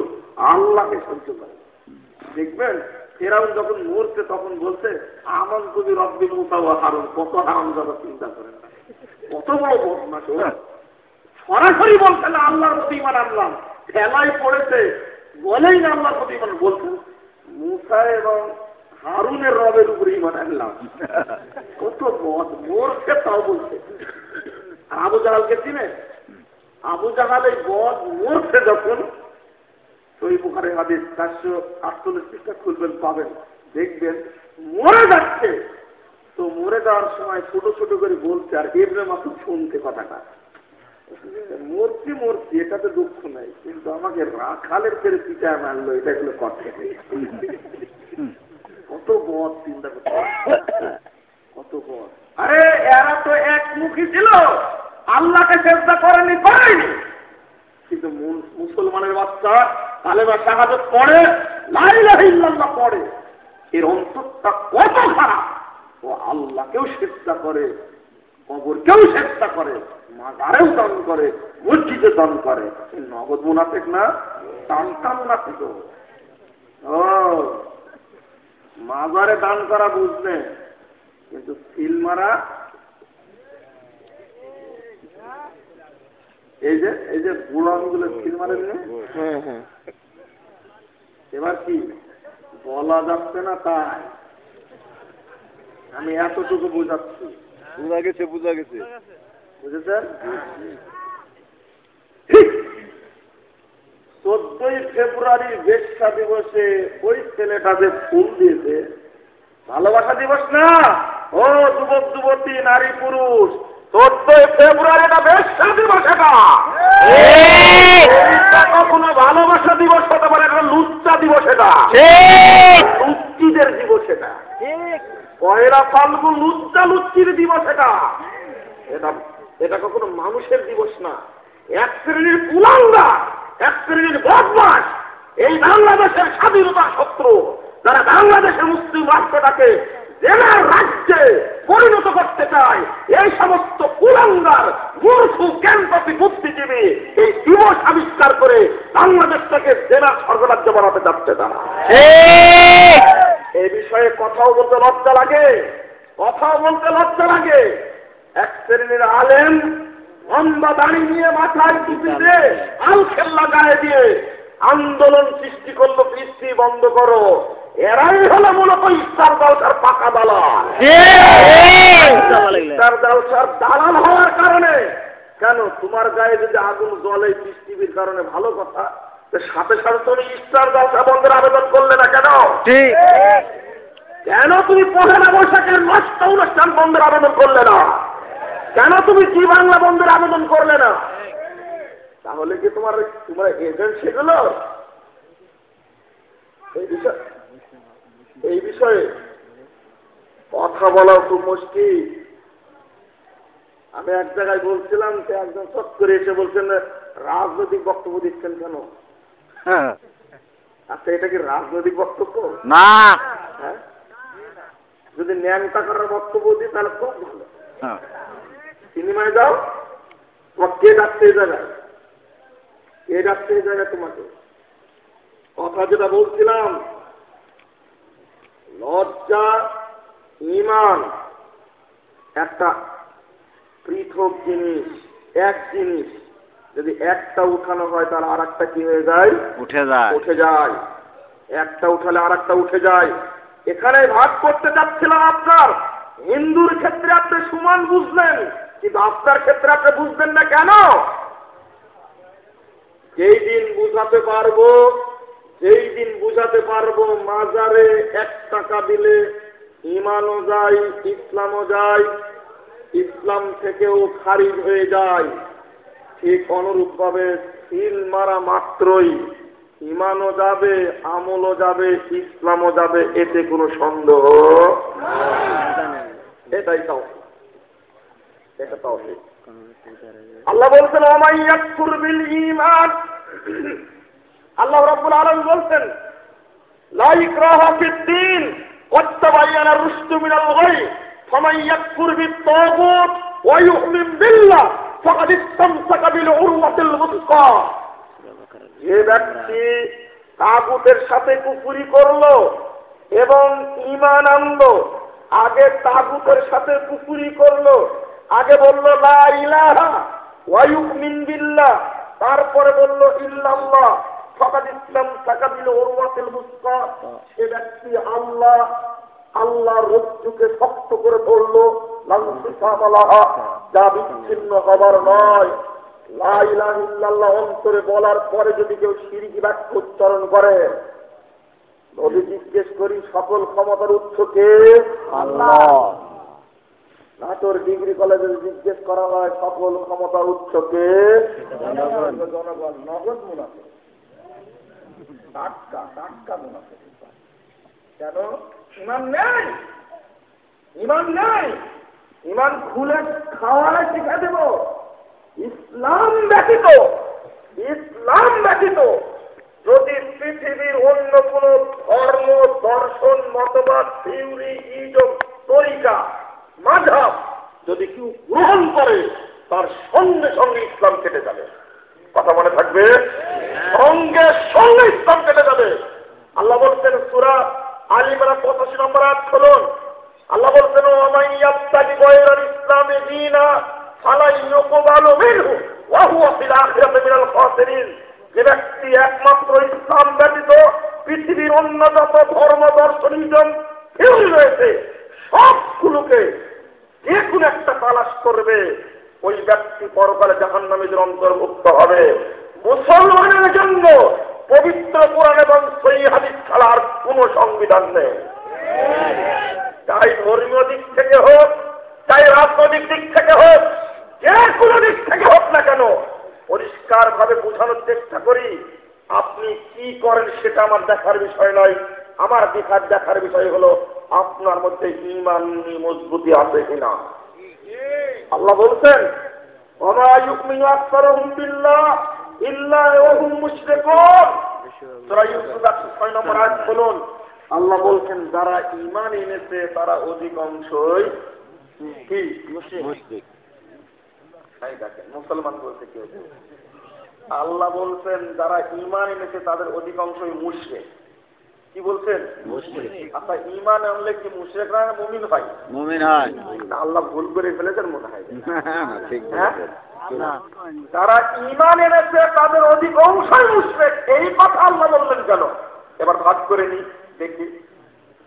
আল্লাহকে সহ্য করে। দেখবেন ফেরাউন যখন মরছে তখন বলছে আমানতু বিরব্বিল মুসা ওয়া হারুন। কত হারামজাদা চিন্তা করেন, কত বড় বদমাশ। সরাসরি বলছে না আল্লাহর প্রতি ঈমান আনলাম, খেলায় পড়েছে বলেই না আল্লাহর প্রতি ঈমান বলছে মুসা এবং হারুনের রবের উপরে ঈমান আনলাম। কত বদ, মরছে তাও বলছে। আবু জাহালকে চিনে? আবু জাহাল এই বদ মরছে যখন, সহিহ বুখারী হাদিস 448টা খুলবেন পাবেন, দেখবেন মরে যাচ্ছে। তো মরে যাওয়ার সময় ছোট ছোট করে বলছে, আর ইবনে মাসউদ শুনতে কথাটা, মরছি মরছি এটাতে দুঃখ নাই, কিন্তু আমাকে রাখালের ছেড়ে পিটায় মারলো, এটা এগুলো কথা। কত বদ চিন্তা করতে, কত বদ। আরে এরা তো একমুখী ছিল, আল্লাহকে চেষ্টা করেনি, কিন্তু মুসলমানের বাচ্চা কালেমা শাহাদাত পড়ে, লা ইলাহা ইল্লাল্লাহ পড়ে, এর অন্তরটা কত খারাপ। ও আল্লাহকেও চেষ্টা করে, কবরকেও চেষ্টা করে, মাজারেও দান করে, মসজিদে দান করে। নগদ মুনাফিক না, টানটা মুনাফিক। ও মাজারে দান করা বুঝলে, কিন্তু সিল মারা, এই যে বুড়ো আঙুলের সিল মারেন, এবার কি বলা যাচ্ছে না, তাই আমি এতটুকু বোঝাচ্ছি। বুঝা গেছে বুঝেছেন? 14ই ফেব্রুয়ারি বেশ্যা দিবসে ওই ছেলেটা যে ফুল দিয়েছে, ভালোবাসা দিবস না? ও যুবক যুবতী, নারী পুরুষ, 14ই ফেব্রুয়ারিটা বেশ্যা দিবস। এটা কোনো ভালোবাসা দিবস হতে পারে, এটা লুচ্চা দিবস, এটা লুচ্চিদের দিবস। এটা পয়লা ফাল্গুন লুচ্চা লুচ্চির দিবস। এটা এটা এটা কখনো মানুষের দিবস না। এক শ্রেণীর কুলাঙ্গা, এক শ্রেণীর বদমাশ, এই বাংলাদেশের স্বাধীনতা শত্রু, যারা বাংলাদেশের মুসলিম রাষ্ট্রটাকে জেলার রাজ্যে পরিণত করতে চায়, এই সমস্ত কুলাঙ্গার মূর্খু জ্ঞানপাপী বুদ্ধিজীবী এই দিবস আবিষ্কার করে বাংলাদেশটাকে জেলার স্বর্গরাজ্য বানাতে যাচ্ছে তারা। এই বিষয়ে কথাও বলতে লজ্জা লাগে, কথাও বলতে লজ্জা লাগে। এক শ্রেণীর আলেম লম্বা দাড়ি নিয়ে মাথায় টুপি দিয়ে আলখেল্লা গায়ে দিয়ে আন্দোলন সৃষ্টি করলো, কৃষ্টি বন্ধ করো। এরাই হলো মূলত ইফতার জালসার পাকা দালাল। ইফতার জালসার দালাল হওয়ার কারণে কেন তোমার গায়ে যদি আগুন জ্বলে পৃথিবীর কারণে ভালো কথা, সাথে সাথে তুমি ইফতার জালসা বন্ধের আবেদন করলে না কেন? কেন তুমি পহেলা বৈশাখের নষ্ট অনুষ্ঠান বন্ধের আবেদন করলে না? কেন তুমি জি বাংলা বন্ধের আবেদন করলে না? তাহলে কি তোমার এজেন্ট সেগুলো? এই বিষয়ে কথা বলা খুব মুশকিল। আমি এক জায়গায় বলছিলাম, যে একজন চট করে এসে বলছেন রাজনৈতিক বক্তব্য দিচ্ছেন কেন? আচ্ছা, এটা কি রাজনৈতিক বক্তব্য না? হ্যাঁ, যদি ন্যাংটা করার বক্তব্য দিই তাহলে খুব ভালো। সিনেমায় যাও, তোমার কে ডাকছে এই জায়গায়? কে ডাকছে এই জায়গায় তোমাকে? কথা যেটা বলছিলাম, লজ্জা ঈমান একটা পৃথক জিনিস। এক জিনিস যদি একটা উঠানো হয় তাহলে আর একটা কি হয়ে যায়? উঠে যায়। একটা উঠালে আর একটা উঠে যায়। এখানে ভাগ করতে চাচ্ছিলাম আপনার। হিন্দুর ক্ষেত্রে আপনি সমান বুঝলেন, কিন্তু আপনার ক্ষেত্রে আপনি বুঝবেন না কেন? যেই দিন বুঝাতে পারবো মাজারে 1 টাকা দিলে ঈমানও যায়, ইসলামও যায়, ইসলাম থেকেও খারিজ হয়ে যায়, ঠিক অনুরূপ ভাবে সিল মারা মাত্রই ঈমানও যাবে, আমলও যাবে, ইসলামও যাবে, এতে কোনো সন্দেহ। এটাই তাওহীদ। এটা তাওহীদ। আল্লাহ বলছেন ওমাই ইয়াকফুর বিল ঈমান, আল্লাহ রাব্বুল আলামিন বলছেন লা ইকরাহা ফিদ-দীন ক্বাদ তাবায়্যানা আর-রুশদু মিনাল গায় ফামান ইয়াকফুর বিত-তাগুত ওয়া ইউমিন বিল্লাহ ফাকাদ ইসতামসাকা বিল উরওয়াতিল ওয়াসকা। যে ব্যক্তি তাগুতের সাথে কুফরি করলো এবং ঈমান আনলো, আগে তাগুতের সাথে কুফরি করলো, আগে বলল লা ইলাহা ওয়া ইউমিন বিল্লাহ, তারপরে বলল ইল্লাল্লাহ, ফাকাদ ইসতামসাকা বিল উরওয়াতিল ওয়াসকা। সে ব্যক্তি আল্লাহর রজ্জুকে শক্ত করে ধরলো, যা বিচ্ছিন্ন হবার নয়। লা ইলাহা ইল্লাল্লাহ অন্তরে বলার পরে যদি কেউ শিরকি বাক্য উচ্চারণ করে, নবী জিজ্ঞেস করি সকল ক্ষমতার উৎস কে? আল্লাহ। নাটোর ডিগ্রি কলেজে জিজ্ঞেস করা হয় সকল ক্ষমতার উৎস কে? জনগণ। নগদ মুনাফিক, টাটকা মুনাফিক। কেন? ঈমান নেই। ঈমান খুলে খাওয়ায় শিখে দেব। ইসলাম ব্যতীত যদি পৃথিবীর অন্য কোন ধর্ম, দর্শন, মতবাদ, থিওরি, ইজম, তরিকা, মাযহাব যদি কেউ গ্রহণ করে, তার সঙ্গে সঙ্গে ইসলাম কেটে যাবে। কথা মনে থাকবে? সঙ্গে সঙ্গে ইসলাম কেটে যাবে। আল্লাহ বলছেন সূরা আল ইমরান 85 নম্বর আয়াত খুলুন। আল্লাহ বলছেন ওয়ামান ইয়াবতাগি গায়রাল ইসলামি দীনা ফালা ইউকবালু মিনহু ওয়া হুয়া ফিল আখিরাতি মিনাল খাসিরিন। যে ব্যক্তি একমাত্র ইসলাম ব্যতীত পৃথিবীর অন্য যত ধর্ম, দর্শনিজম, থিওরি রয়েছে সবগুলোকে যে কোনো একটা তালাশ করবে, ওই ব্যক্তি পরকালে জাহান্নামীদের অন্তর্ভুক্ত হবে। মুসলমানের জন্য পবিত্র কোরআন এবং সহিহ হাদিস ছাড়া আর কোন সংবিধান নেই। চাই ধর্মীয় দিক থেকে হোক, চাই রাজনৈতিক দিক থেকে হোক, যে কোনো দিক থেকে হোক না কেন, পরিষ্কার ভাবে বোঝানোর চেষ্টা করি। আপনি কি করেন সেটা আমার দেখার বিষয় নয়। আমার দেখার বিষয় হলো আপনার মধ্যে ঈমান মজবুতি আছে কিনা। আল্লাহ বলছেন ওয়া ইউমিনু আকসারুহুম বিল্লাহ ইল্লা ওয়া হুম মুশরিকুন। সূরা ইউসুফ 6 নম্বর আয়াত বলুন। আল্লাহ বলছেন যারা ঈমান এনেছে তারা অধিকাংশই কি মুশরিক। তাই দেখেন মুসলমান বলতে কি হচ্ছে। আল্লাহ বলছেন যারা ঈমান এনেছে তাদের অধিকাংশই মুশরিক। কি বলছেন? আচ্ছা ঈমান আনলে কি মুশরিকরা মুমিন হয়? মুমিন হয়। আল্লাহ ভুল করে ফেলেছেন মনে হয়। ঠিক না, যারা ঈমান এনেছে তাদের অধিকাংশই মুশরিক, এই কথা আল্লাহ বললেন কেন? এবার ভাগ করে নি দেখি।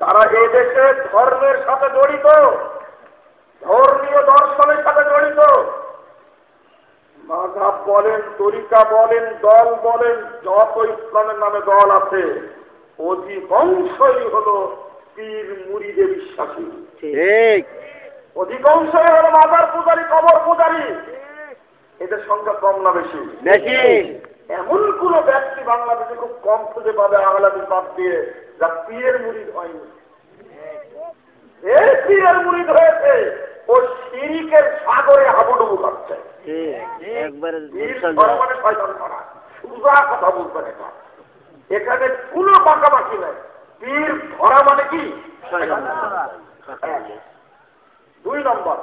তারা এই দেশে ধর্মের সাথে জড়িত, ধর্মীয় দর্শনের সাথে জড়িত, মাযহাব বলেন, তরিকা বলেন, দল বলেন, যত ইসলামের নামে দল আছে অধিকাংশই হলো পীর মুরিদে বিশ্বাসী। ঠিক। অধিকাংশই হলো মাজার পূজারী, কবর পূজারী। এদের সংখ্যা কম না বেশি? বেশি। এমন কোন ব্যক্তি বাংলাদেশে খুব কম খুঁজে পাবে আহলাদিস বাদ দিয়ে যা পীরের মুরিদ হয়নি। এই পীরের মুরিদ হয়েছে ও শিরিকের সাগরে হাবুডুবু করছে। মানে শয়তান ধরা, সোজা কথা বলতে না, এখানে কোনো পাকাপাকি নাই। পীর ধরা মানে কি? 2 নম্বর,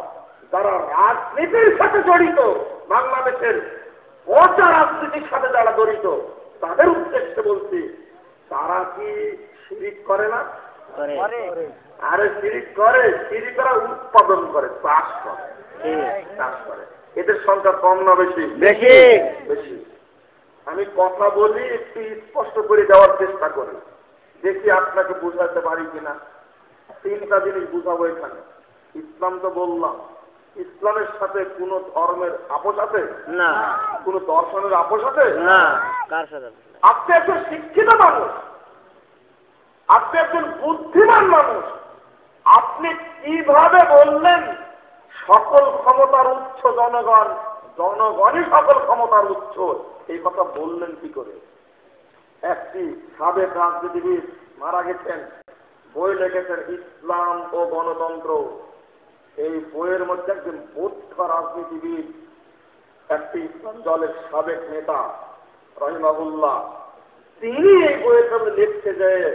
যারা রাজনীতির সাথে জড়িত, বাংলাদেশের পচা রাজনীতির সাথে যারা জড়িত তাদের উদ্দেশ্যে বলছি, তারা কি শিরিক করে না? আরে শিরিক করে, শিরিকরা উৎপাদন করে, চাষ করে। এদের সংখ্যা কম না বেশি? বেশি। বেশি। আমি কথা বলি একটু স্পষ্ট করে দেওয়ার চেষ্টা করি, দেখি আপনাকে বুঝাতে পারি কিনা। 3টা জিনিস বুঝাবো এখানে। ইসলাম তো বললাম, ইসলামের সাথে কোন ধর্মের আপোষ আছে না, কোন দর্শনের আপোষ আছে না। আপনি একজন শিক্ষিত মানুষ, আপনি একজন বুদ্ধিমান মানুষ, আপনি কিভাবে বললেন সকল ক্ষমতার উৎস জনগণ, জনগণই সকল ক্ষমতার উৎস? এই কথা বললেন কি করে? একটি সাবেক রাজনীতিবিদ মারা গেছেন, বই লিখেছেন ইসলাম ও গণতন্ত্র। এই বইয়ের মধ্যে একজন বৌদ্ধ রাজনীতিবিদ, একটি ইসলাম দলের সাবেক নেতা রহিমাহুল্লাহ, তিনি এই বইয়ের সামনে লিখতে যায়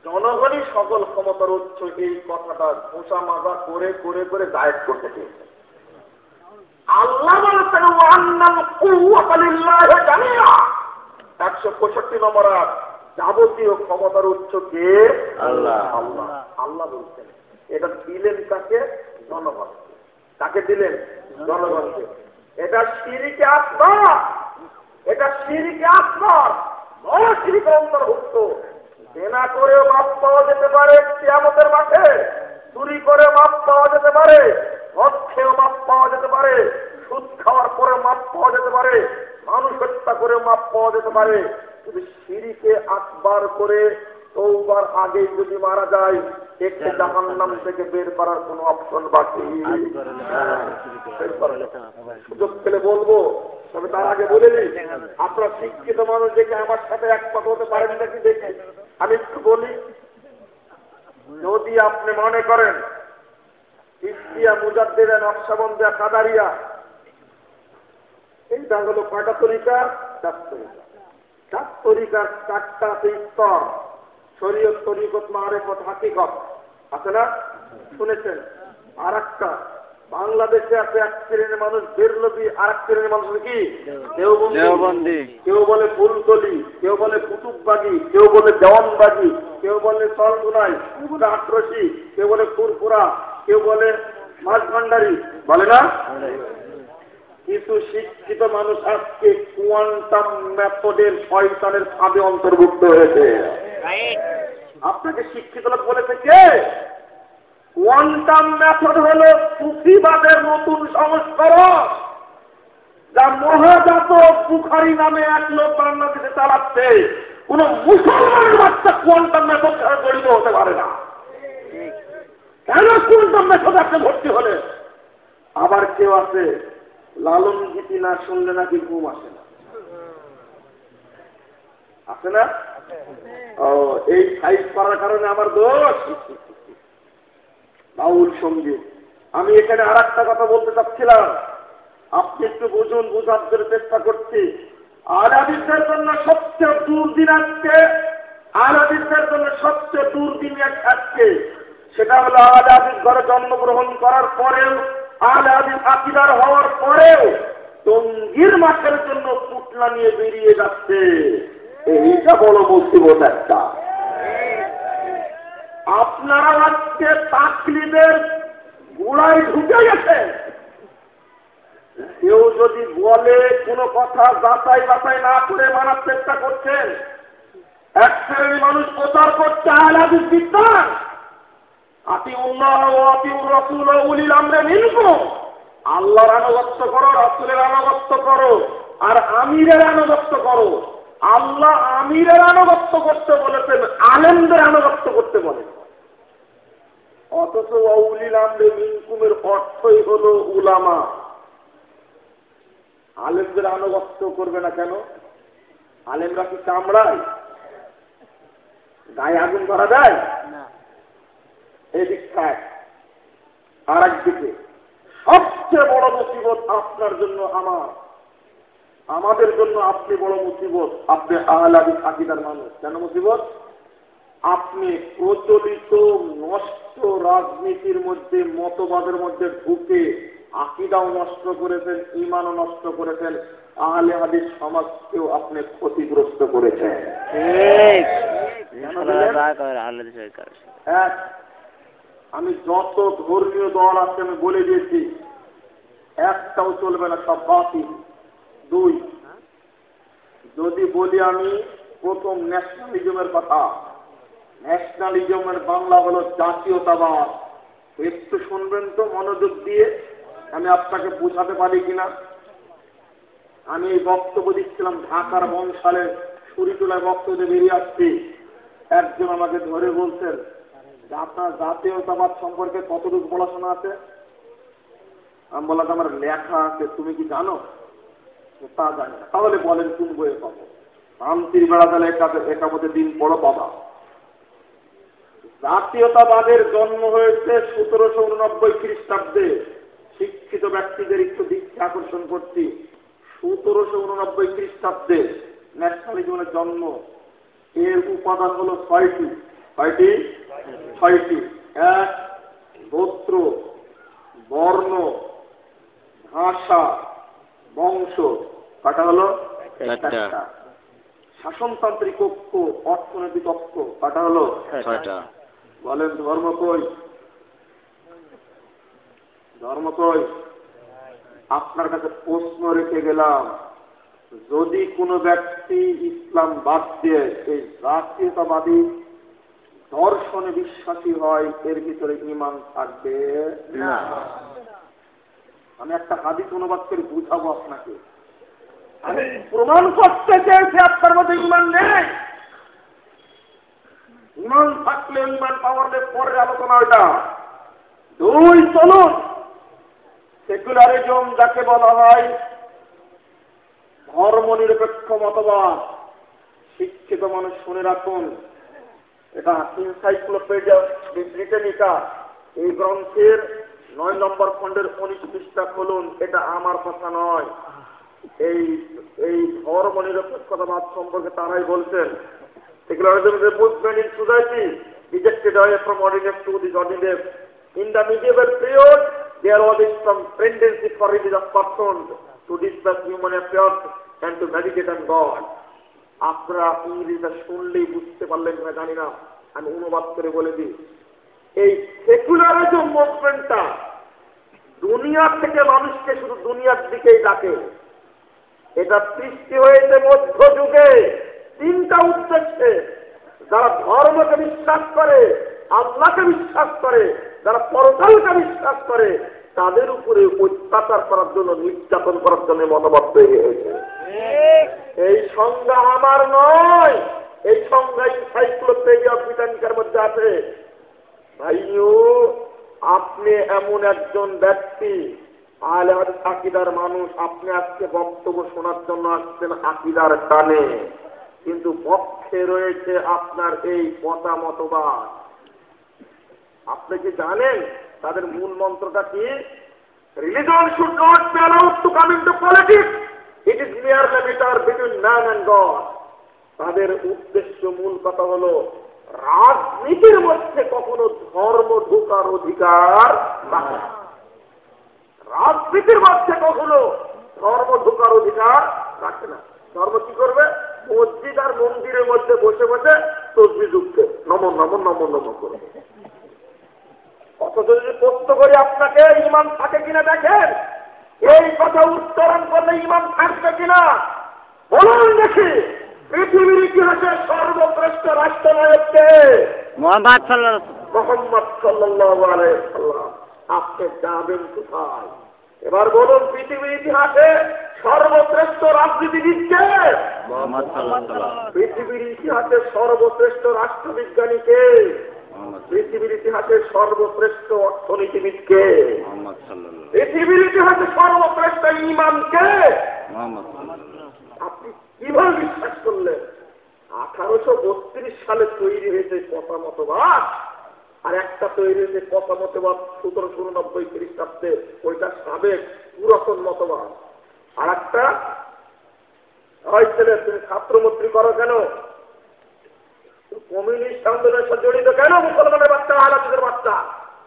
জনগণই সকল ক্ষমতার উৎস। এই কথাটা ঘোষা মাজা করে করে করে জায়েজ করতে চেয়েছেন। আল্লাহ বলেছেন 165 নম্বর আয়াত, যাবতীয় ক্ষমতার উৎস কে? আল্লাহ। আল্লাহ আল্লাহ বলছেন। এটা দিলেন কাকে? জনগণকে। কাকে দিলেন? জনগণকে। এটা শিরকে আকবার, এটা শিরকে আকবার, বড় শিরকের অন্তর্ভুক্ত। জেনা করেও মাপ পাওয়া যেতে পারে কিয়ামতের মাঠে, চুরি করে মাপ পাওয়া যেতে পারে, মদ খেয়েও মাপ পাওয়া যেতে পারে, সুদ খাওয়ার পরে মাপ পাওয়া যেতে পারে, মানুষ হত্যা করে মাপ পাওয়া যেতে পারে। কিন্তু শিরকে আকবার করে তওবার আগে যদি মারা যায়, একে জাহান্নাম থেকে বের করার কোনো অপশন বাকি। সুযোগ পেলে বলবো, তবে তার আগে বলে দিই, আপনারা শিক্ষিত মানুষ দেখে আমার সাথে একমত হতে পারেন নাকি দেখে আমি একটু বলি। যদি আপনি মনে করেন ইসলামিয়া, মুজাদ্দিদা, নকশবন্দিয়া, কাদারিয়া, এইটা হলো কয়টা তরিকা? 4 তরিকা। 4 তরিকার 4টা স্তর, শরীয়ত, তরিকত, মারিফত, হাকিকত আছে না? শুনেছেন? আর একটা বাংলাদেশে আছে এক শ্রেণীর মানুষ বেরলভী, আর এক শ্রেণীর মানুষ কি দেওবন্দি। কেউ বলে ফুলতলি, কেউ বলে কুতুববাগি, কেউ বলে দেওয়ানবাগি, কেউ বলে সলগুনাই, কেউ বলে আটরসি, কেউ বলে ফুরফুরা, কেউ বলে মাছ ভান্ডারি, বলে না? কিছু শিক্ষিত মানুষ আজকে কোয়ান্টাম মেথডের শয়তানের ফাঁদে অন্তর্ভুক্ত হয়েছে। আপনাকে শিক্ষিত লোক বলেছে কে? কোয়ান্টাম মেথড হল সুফিবাদের নতুন সংস্করণ, যা মহাজাত বুখারী নামে এক লোক বাংলাদেশে চালাচ্ছে। কোন মুসলমানের বাচ্চা কোয়ান্টাম মেথড ছাড়া জড়িত হতে পারে না। কেন কোয়ান্টাম মেথড আপনি ভর্তি হলে? আবার কেউ আছে লালন গীতি না শুনলে নাকি ঘুম আসে না, আছে না? ও, এই সাইজ করার কারণে আমার দোষ? বাউল সঙ্গীত। আমি এখানে আর একটা কথা বলতে চাচ্ছিলাম, আপনি একটু বুঝুন, বুঝার জন্য চেষ্টা করছি। আলাদিসের জন্য সবচেয়ে দুর্দিন আজকে, আলাদিসের জন্য সবচেয়ে দুর্দিন আজকে, সেটা হলো আলাদিস ঘরে জন্মগ্রহণ করার পরেও, আলাদিস আকীদার হওয়ার পরেও টঙ্গীর মাঠের জন্য পুটলা নিয়ে বেরিয়ে যাচ্ছে। এইটা বড় মুসিবত একটা। আপনারা আজকে তাকলিদের গোড়ায় ঢুকে গেছেন। কেউ যদি বলে কোনো কথা যাচাই বাছাই না করে মানার চেষ্টা করছেন, এক শ্রেণীর মানুষ প্রচার করছে আহলে হাদিস বিদ্বান, আতিউল্লাহ ওয়া আতিউর রাসূল ওয়া উলিল আমরি মিনকুম, আল্লাহর আনুগত্য করো, রাসূলের আনুগত্য করো, আর আমিরের আনুগত্য করো। আল্লাহ আমিরের আনুগত্য করতে বলেছেন, আলেমদের আনুগত্য করতে বলেন। অথচ ওয়া উলিল আমরি মিনকুমের অর্থই হলো উলামা। আলেমদের আনুগত্য করবে না কেন? আলেমরা কি কামড়ায়? গায়ে আগুন ধরা দেয়? এদিক খায়। আর একদিকে সবচেয়ে বড় মুসিবত আপনার জন্য, আমাদের জন্য আপনি বড় মুসিবত। আপনি আহলে হাদিস আকীদার মানুষ। কেন মুসিবত? আপনি প্রচলিত নষ্ট রাজনীতির মধ্যে, মতবাদের মধ্যে ঢুকে আকীদাও নষ্ট করেছেন, ঈমানও নষ্ট করেছেন, আহলে হাদিস সমাজকেও আপনি ক্ষতিগ্রস্ত করেছেন। আমি যত ধর্মীয় দল আছে আমি বলে দিয়েছি, একটাও চলবে না, সব বাতিল। দুই, যদি বলি আমি প্রথম ন্যাশনালিজমের কথা, ন্যাশনালিজমের বাংলা হলো জাতীয়তাবাদ। একটু শুনবেন তো মনোযোগ দিয়ে, আমি আপনাকে বোঝাতে পারি কিনা। আমি এই বক্তব্য দিচ্ছিলাম ঢাকার বংশালে সুরিটোলায় বক্তব্য বেরিয়ে আসছি। একজন আমাকে ধরে বলছেন যে আপনার জাতীয়তাবাদ সম্পর্কে কতটুকু পড়াশোনা আছে? আমি বললাম আমার লেখা আছে, তুমি কি জানো? তা জানি না। তাহলে বলেন কোন বইয়ে পাবো? শান্তির বেড়া তাহলে একামতে দিন পড়ো বাবা। জাতীয়তাবাদের জন্ম হয়েছে 1789 খ্রিস্টাব্দে। শিক্ষিত ব্যক্তিদের একটু দিকে আকর্ষণ করছি। 1789 খ্রিস্টাব্দে ন্যাশনালিজমের জন্ম। এর উপাদান হলো ছয়টি। এক, গোত্র, বর্ণ, ভাষা, বংশ। কটা হলো? একটা। শাসনতান্ত্রিক ঐক্য, অর্থনৈতিক ঐক্য। কটা হলো? বলেন ধর্ম কই? ধর্ম কই? আপনার কাছে প্রশ্ন রেখে গেলাম, যদি কোনো ব্যক্তি ইসলাম বাদ দিয়ে এই জাতীয়তাবাদী দর্শনে বিশ্বাসী হয়, এর ভিতরে ঈমান থাকবে না। আমি একটা হাদিস অনুবাদ করে বুঝাবো আপনাকে। আমি প্রমাণ করতে চেয়েছি আপনার মধ্যে ঈমান নেই। ঈমান থাকলে, ঈমান পাওয়ার পরের আলোচনা ওইটা। দুই, চলুন সেকুলারিজম যাকে বলা হয়, ধর্ম নিরপেক্ষ মতবাদ। শিক্ষিত মানুষ শুনে রাখুন, এটা এনসাইক্লোপিডিয়া ব্রিটানিকা এই গ্রন্থের 9 নম্বর খণ্ডের 19 পৃষ্ঠা খুলুন। এটা আমার কথা নয়। এই ধর্ম নিরপেক্ষতাবাদ সম্পর্কে তারাই বলছেন। Secularism is a movement in society rejected away from ordinance to the ordinance. In the medieval period, there was some tendency for religious persons to discuss human affairs and to meditate on God. আপনারা ইংরেজিটা শুনলেই বুঝতে পারলেন না জানি না, আমি অনুবাদ করে বলে দিই। এই সেকুলারিজম মুভমেন্টটা দুনিয়া থেকে মানুষকে শুধু দুনিয়ার দিকেই ডাকে। এটা সৃষ্টি হয়েছে মধ্যযুগে 3টা উদ্দেশ্যে। যারা ধর্মকে বিশ্বাস করে, আল্লাহকে বিশ্বাস করে, যারা পরকালকে বিশ্বাস করে, তাদের উপরে অত্যাচার করার জন্য, নির্যাতন করার জন্য মতবাদ তৈরি হয়েছে। এই সংজ্ঞা আমার নয়, এই সংজ্ঞা এনসাইক্লোপিডিয়া ব্রিটানিকার মধ্যে আছে। ভাইও, আপনি এমন একজন ব্যক্তি, আহলে হাদিস আকীদার মানুষ, আপনি আজকে বক্তব্য শোনার জন্য আসছেন আকীদার টানে, কিন্তু পক্ষে রয়েছে আপনার এই মতবাদ। আপনি কি জানেন তাদের মূল মন্ত্রটা কি? Religion should not be allowed to come into politics, it is merely matter between man and God. তাদের উদ্দেশ্য, মূল কথা হলো রাজনীতির মধ্যে কখনো ধর্ম ঢোকার অধিকার রাখে না। রাজনীতির মধ্যে কখনো ধর্ম ঢোকার অধিকার রাখে না। ধর্ম কি করবে? মসজিদ আর মন্দিরের মধ্যে বসে বসে তসবিহ যুক্তে নম নম নম নম করবে। অথচ যদি প্রশ্ন করি আপনাকে, ইমান থাকে কিনা দেখেন, এই কথা উচ্চারণ করলে ইমান থাকবে কিনা বলুন দেখি। পৃথিবীর ইতিহাসের সর্বশ্রেষ্ঠ রাষ্ট্রনায়ককে মোহাম্মদ সাল্লাল্লাহু আলাইহি ওয়াসাল্লাম। আপনি যাবেন কোথায়? এবার বলুন, পৃথিবীর ইতিহাসে সর্বশ্রেষ্ঠ রাজনীতিবিদকে? মোহাম্মদ সাল্লাল্লাহু। পৃথিবীর ইতিহাসে সর্বশ্রেষ্ঠ রাষ্ট্রবিজ্ঞানীকে? পৃথিবীর ইতিহাসে সর্বশ্রেষ্ঠ অর্থনীতিবিদকে? মোহাম্মদ সাল্লাল্লাহু। পৃথিবীর ইতিহাসে সর্বশ্রেষ্ঠ ইমামকে? মোহাম্মদ সাল্লাল্লাহু। আপনি কিভাবে বিশ্বাস করলেন? 1832 সালে তৈরি হয়েছে কথা মতবাদ, আর একটা তৈরি হয়েছে কথা মতবাদ 1789 খ্রিস্টাব্দে, ওইটা সাবেক পুরাতন মতবাদ। আর একটা ছেলে, তুমি ছাত্রমন্ত্রী করো কেন? কমিউনিস্ট আন্দোলনের সাথে জড়িত কেন? মুসলমানের বাচ্চা, আলাদা বাচ্চা।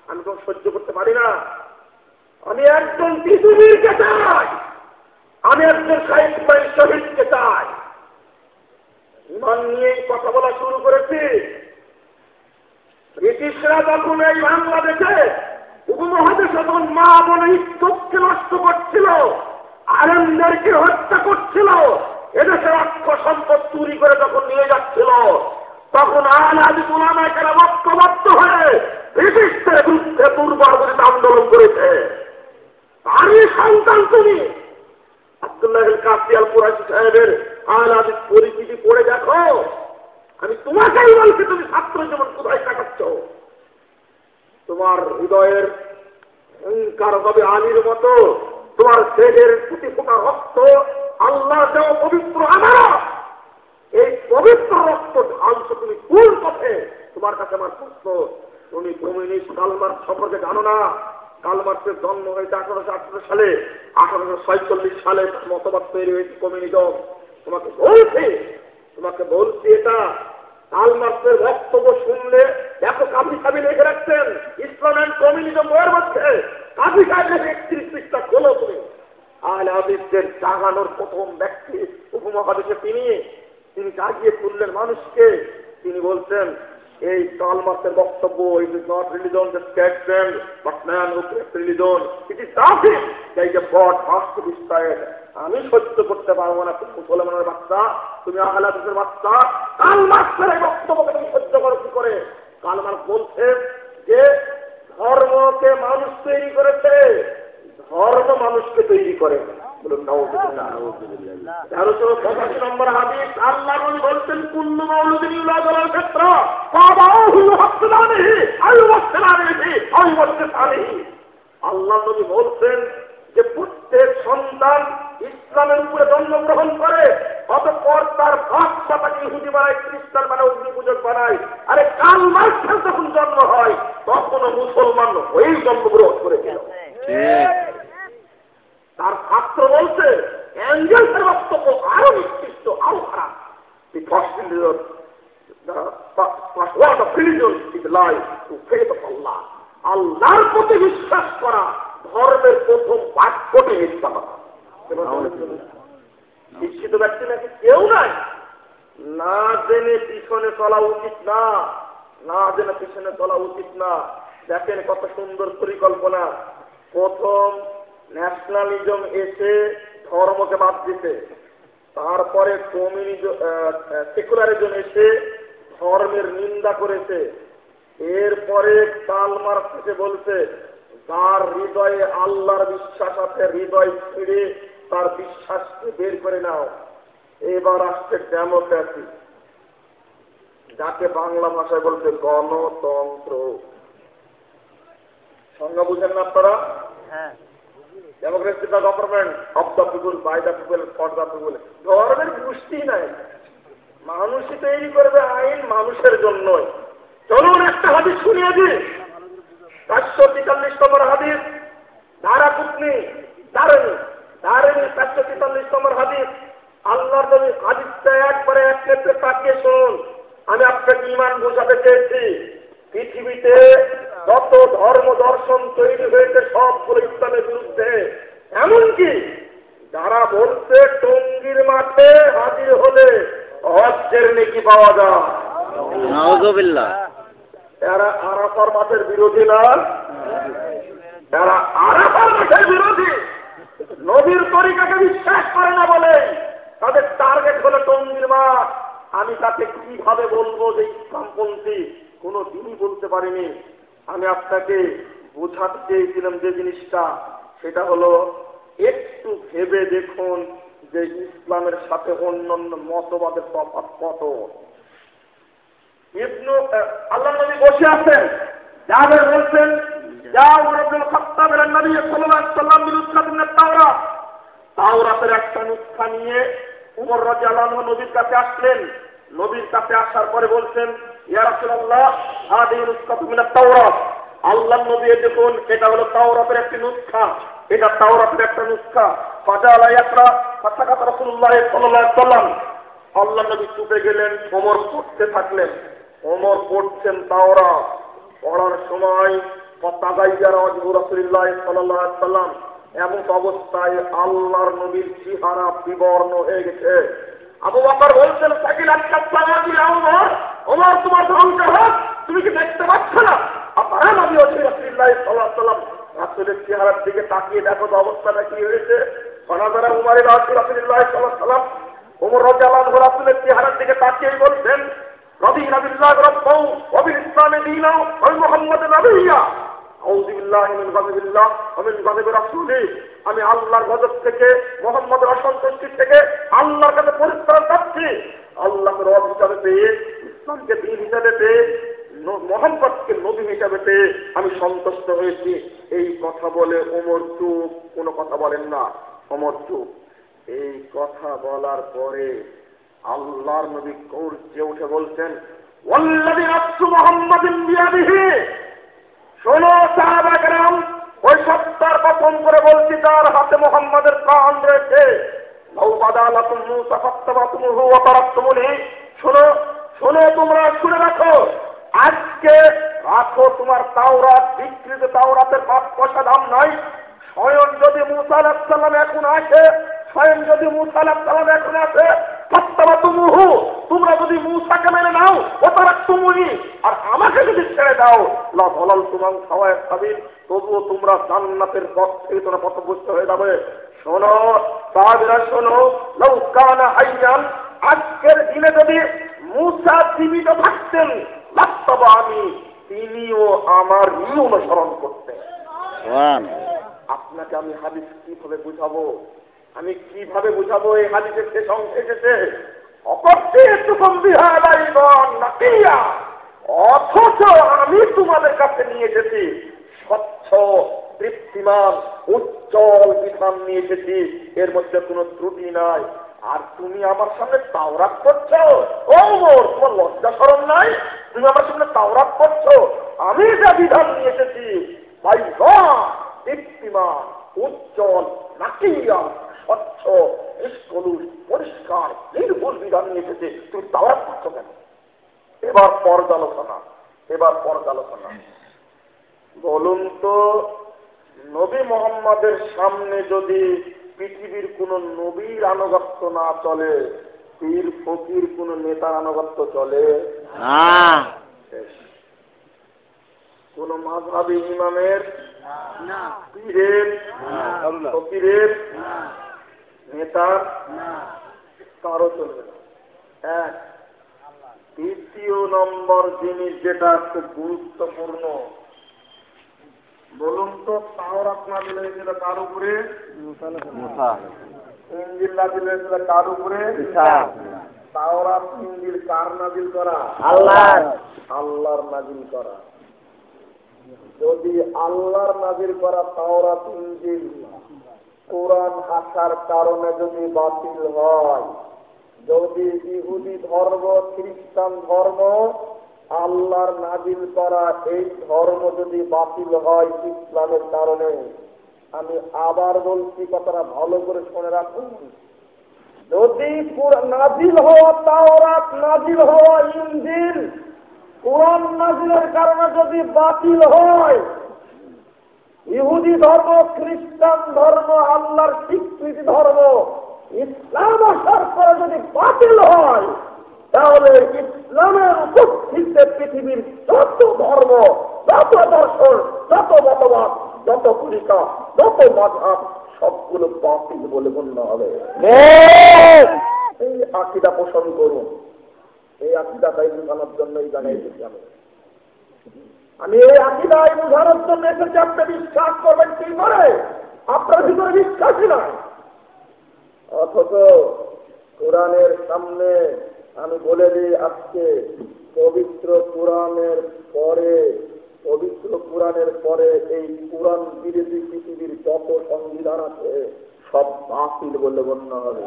আমি তো সহ্য করতে পারি না। আমি একজন পৃথিবীরকে চাই, আমি একজন সাহিত্যবাহী শহীদকে চাই। ইমান নিয়েই কথা বলা শুরু করেছি। ব্রিটিশরা যখন এই বাংলাদেশে উপমহাদেশে যখন মা বোনের ইজ্জতকে নষ্ট করছিল, আলেমদেরকে হত্যা করছিল, এদেশের অর্থ সম্পদ চুরি করে যখন নিয়ে যাচ্ছিল, তখন আহলে হাদিস উলামায়ে কেরাম ঐক্যবদ্ধ হয়ে ব্রিটিশদের বিরুদ্ধে দুর্বর্গিত আন্দোলন করেছে। তারই সন্তান তুমি। আব্দুল্লাহ আল কাসি আল কুরাইশি সাহেবের আহলে হাদিস পরিচিতি পড়ে দেখো। আমি তোমাকেই বলছি, তুমি ছাত্র জীবন কোথায় কাটাচ্ছ? তোমার হৃদয়ের অহংকার হবে আলীর মতো, তোমার দেহের প্রতি ফোঁটা রক্ত আল্লাহ দেওয়া পবিত্র আমানত। এই পবিত্র রক্ত ঢালছো তুমি কোন পথে? তোমার কাছে আমার প্রশ্ন। তুমি কমিউনিস্ট কালমার্ক্স সম্পর্কে জানো না? কালমার্ক্সের জন্ম হয়েছে 1818 সালে, 1846 সালে মতবাদ তৈরি হয়েছে কমিউনিজম। তোমাকে বলছি এটা। কালমার্ক্সের বক্তব্য শুনলে দেখো, কাফি সাহেব লিখে রাখছেন ইসলাম অ্যান্ড কমিউনিজম বইয়ের মধ্যে। কাফি সাহেব 31 পৃষ্ঠা খোলো তুমি। আহলে হাদিসদের জাগানোর প্রথম ব্যক্তি উপমহাদেশে তিনি জাগিয়ে তুললেন মানুষকে। তিনি বলছেন, এই কালমার্ক্সের বক্তব্য, it is not religion that statement but man who creates religion, it is nothing like a god must to be stayed. আমি সহ্য করতে পারবো না, তুমি মুসলমানের বাচ্চা, তুমি আহলে হাদিসের বাচ্চা, কালমার্ক্সের এই বক্তব্যকে তুমি সহ্য করো কি করে? কালমার্ক্স বলছেন যে ধর্মকে মানুষ তৈরি করেছে, ধর্ম মানুষকে তৈরি করে। বলুন নাউযুবিল্লাহ। 1385 নম্বর হাদিস, আল্লাহ নবী বলছেন, কুল্লু মাউলুদিন ইউলাদু আলাল ফিতরা ফাবাউহু মুহাফফিদানিহি আইওয়াসসালামিহি আইওয়াসসালিহি। আল্লাহ নবী বলছেন যে প্রত্যেক সন্তান ইসলামের উপরে জন্মগ্রহণ করে, অতঃপর তার বাপ মাতাকে ইহুদি বানায়, খ্রিস্টান বানায়, অগ্নি পূজক বানায়। আরে কালমার্ক্সের যখন জন্ম হয় তখনও মুসলমান হয়েই জন্মগ্রহণ করেছিল। তার ছাত্র বলছে অ্যাঞ্জেলসের বক্তব্য আরো নিকৃষ্ট, আরো খারাপ। আল্লাহর প্রতি বিশ্বাস করা ধর্মের প্রথম বাক্যটি মিথ্যা কথা। শিক্ষিত ব্যক্তি নাকি কেউ নাই। না জেনে পিছনে চলা উচিত না, না জেনে পিছনে চলা উচিত না। দেখেন কত সুন্দর পরিকল্পনা। প্রথম ন্যাশনালিজম এসে ধর্মকে বাদ দিতে, তারপরে কমিউনিজম সেকুলারিজম এসে ধর্মের নিন্দা করেছে। এরপরে কালমার্ক্স এসে বলছে তার হৃদয়ে আল্লাহর বিশ্বাস আছে, হৃদয় ছিঁড়ে তার বিশ্বাসকে বের করে নাও। এবার আসছে ডেমোক্রেসি, যাকে বাংলা ভাষায় বলছে গণতন্ত্র। সংজ্ঞা বুঝেন না আপনারা? Democracy the government of the people, by the people, for the people. ধর্মের গোষ্ঠী নাই, মানুষই তৈরি করবে আইন মানুষের জন্যই। চলুন একটা হাদিস শুনিয়ে দিই। 443 নম্বর হাদিস, দারাকুতনি দারুনি 443 নম্বর হাদিস। আল্লাহর নবী হাদিসটা একবারে এক ক্ষেত্রে তাকিয়ে শুনুন। আমি আপনাকে ঈমান বোঝাতে চেয়েছি, পৃথিবীতে যত ধর্ম দর্শন তৈরি হয়েছে সবগুলো ইসলামের বিরুদ্ধে। এমনকি যারা বলছে টঙ্গীর মাঠে হাজির হলে হজ্জের নেকি পাওয়া যায়, নাউযুবিল্লাহ, এরা আরাফার মাঠের বিরোধী না, এরা আরাফার মাঠের বিরোধী। নবীর তরিকাকে বিশ্বাস করে না বলে তাদের টার্গেট হলো টঙ্গীর মাঠ। আমি তাকে কিভাবে বলবো যে ইসলামপন্থী? কোনো দিনই বলতে পারিনি। আমি আপনাকে বোঝাতে চেয়েছিলাম যে জিনিসটা, সেটা হলো একটু ভেবে দেখুন যে ইসলামের সাথে অন্যান্য মতবাদের তফাৎ কত। আল্লাহ নবী বসে আছেন, যাদের বলছেন যা উমর ইবনে খাত্তাব এর নবী সাল্লাল্লাহু আলাইহি ওয়াসাল্লাম বিরুদ্ধে তাওরাত, তাওরাতের একটা নুসখা নিয়ে উমর রাদিয়াল্লাহু আনহু নবীর কাছে আসলেন। নবীর কাছে আসার পরে বলছেন, ইয়া রাসূলুল্লাহ হাদিহি নুসখাতু মিনাত তাওরাত। আল্লাহ নবী দেখুন, এটা হলো তাওরাতের একটি নুসখা, এটা তাওরাতের একটা নুসখা। ফাজালা ইয়াকরা ফাতাকাত রাসূলুল্লাহ সাল্লাল্লাহু আলাইহি ওয়াসাল্লাম। আল্লাহ নবী চুপে গেলেন, ওমর পড়তে থাকলেন। ওমর পড়ছেন তাওরাত, পড়ার সময় ফাতাগাইয়ারা ওয়াজহু রাসূলুল্লাহ সাল্লাল্লাহু আলাইহি ওয়াসাল্লাম, এমন অবস্থায় আল্লাহর নবীর চেহারা বিবর্ণ হয়ে গেছে। আবু বকর বলছেন, সাকিলাত কাসামাদি ওমর, ওমর তোমার ধ্বংস হোক, তুমি কি দেখতে পাচ্ছ না? আপনারা নবী রাসূলুল্লাহ সাল্লাল্লাহু আলাইহি ওয়াসাল্লাম রাসূলের চেহারার দিকে তাকিয়ে দেখো তো অবস্থাটা কি হয়েছে। ফানাজারা উমর রাসূলুল্লাহ সাল্লাল্লাহু আলাইহি ওয়াসাল্লাম, ওমর রাদিয়াল্লাহু আনহু রাসূলের চেহারার দিকে তাকিয়ে বলছেন, রাদিনা বিল্লাহি রাব্বাও ওয়া বিল ইসলামি দীনাও ওয়া মুহাম্মাদান নাবিয়্যা। আউযু বিল্লাহি মিন গাযবিল্লাহ ওয়া মিন গাযবি রাসূলিহি। আমি আল্লাহর গজব থেকে, মুহাম্মদের অসন্তুষ্টি থেকে আল্লাহর কাছে পরিত্রাণ চাচ্ছি। আল্লাহর রব হিসাবে পেয়ে, ইসলামকে দ্বীন হিসাবে পেয়ে, মুহাম্মদকে নবী হিসাবে পেয়ে আমি সন্তুষ্ট হয়েছি। এই কথা বলে ওমর চুপ, কোনো কথা বলেন না, ওমর চুপ। এই কথা বলার পরে আল্লাহর নবী গর্জে উঠে বলছেন, ওয়াল্লাযী নাফসু মুহাম্মাদিন বিয়াদিহি। শোনো সাহাবা কেরাম, ওই সত্তার কসম করে বলছি যার হাতে মুহাম্মাদের প্রাণ রয়েছে। লাউ বাদা লাকুম মূসা ফাত্তাবাতুমুহু ওয়া তারাকতুমুনি। শোনো শোনো, তোমরা শুনে রাখো, আজকে রাখো তোমার তাওরাত, বিকৃত তাওরাতের 5 পয়সা দাম নাই। স্বয়ং যদি মূসা আলাইহিস সালাম এখন আসে, স্বয়ং যদি মূসা আলাইহিস সালাম এখন আসে, ফাত্তাবাতুমুহু, তোমরা যদি মূসাকে মেনে নাও, ওয়া তারাকতুমুনি, আর আমাকে যদি ছেড়ে দাও, লা যালালতুম আন সাওয়া'is সাবিল, তবুও তোমরা জান্নাতের পথ থেকে তোমরা পথভ্রষ্ট হয়ে যাবে। শোনো সাহাবীরা, শোনো, লাউ কানা হাইয়ান, আজকের দিনে যদি মূসা জীবিত থাকতেন, লাত্তাবা আমি, তিনিও আমার অনুসরণ করতেন। আপনাকে আমি হাদিস কিভাবে বুঝাবো, আমি কিভাবে বুঝাবো? এই হাদিসের শেষ অংশে এসেছে, অথচ আমি তোমাদের কাছে নিয়ে এসেছি স্বচ্ছ, তৃপ্তিমান, উজ্জ্বল বিধান নিয়ে এসেছি, এর মধ্যে কোনো ত্রুটি নাই। আর তুমি আমার সামনে তাওরাত পড়ছো? ওমর, তোমার লজ্জা শরম নাই? তুমি আমার সামনে তাওরাত পড়ছো? আমি যা বিধান নিয়ে এসেছি ভাই, তৃপ্তিমান, উজ্জ্বল, নাকিয়া, স্বচ্ছ, নিষ্কলুষ, পরিষ্কার, নির্ভুল বিধান নিয়ে এসেছে, তুমি তাওরাত পড়ছো কেন? এবার পর্যালোচনা, বলুন তো, নবী মুহাম্মাদের সামনে যদি পৃথিবীর কোন নবীর আনুগত্য না চলে, পীর ফকির কোন নেতার আনুগত্য চলে? কোন মাযহাবী ইমামের, পীরের, ফকিরের, নেতার কারো চলবে না। এক। দ্বিতীয় নম্বর জিনিস যেটা খুব গুরুত্বপূর্ণ, বলুন তো, তাওরাত নাযিল হয়েছিল কার উপরে? ইনজিল নাযিল হয়েছিল কার উপরে? তাওরাত ইনজিল কার নাযিল করা? আল্লাহর নাযিল করা। যদি আল্লাহর নাযিল করা তাওরাত ইনজিল কোরআন আসার কারণে যদি বাতিল হয়, যদি ইহুদি ধর্ম, খ্রিস্টান ধর্ম আল্লাহর নাজিল করা এই ধর্ম যদি বাতিল হয় ইসলামের কারণে, আমি আবার বলছি, কথাটা ভালো করে শুনে রাখুন, যদি নাজিল হওয়া তাওরাত, নাজিল হওয়া ইনজিল, কুরআন নাজিলের কারণে যদি বাতিল হয়, ইহুদি ধর্ম, খ্রিস্টান ধর্ম, আল্লাহর স্বীকৃতি ধর্ম, ইসলাম আসার পরে যদি বাতিল হয়, তাহলে ইসলামের উপস্থিতিতে পৃথিবীর যত ধর্ম, যত দর্শন, যত মতবাদ, যত তরিকা, যত মাযহাব, সবগুলো বাতিল বলে গণ্য হবে। এই আকীদা পোষণ করুন। এই আকীদাটাই বোঝানোর জন্যই জানাইছি আমি এই আকীদাই বোঝানোর জন্য এসেছি। আপনি বিশ্বাস করবেন কি করে? আপনার ভিতরে বিশ্বাসই নাই। অথচ কোরআনের সামনে আমি বলে দিই, আজকে পবিত্র কোরআনের পরে এই কোরআন বিরোধী পৃথিবীর যত সংবিধান আছে সব বাতিল বলে গণ্য হবে।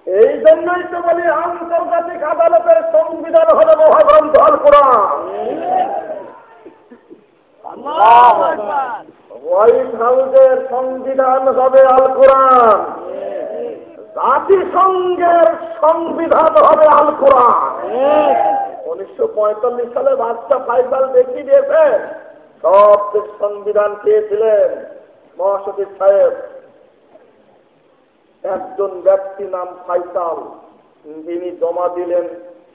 এই জন্যই তো বলি, আন্তর্জাতিক আদালতের সংবিধান হবে মহাগ্রন্থ আল কোরআন, হোয়াইট হাউসের সংবিধান হবে আল কোরআন, জাতিসংঘের সংবিধান হবে আল কোরআন। 1945 সালে বাদশাহ ফাইসাল দেখিয়ে দিয়েছে সব সংবিধান চেয়েছিলেন মহাসচিব সাহেব। একজন ব্যক্তি নাম ফাইসাল, তিনি জমা দিলেন,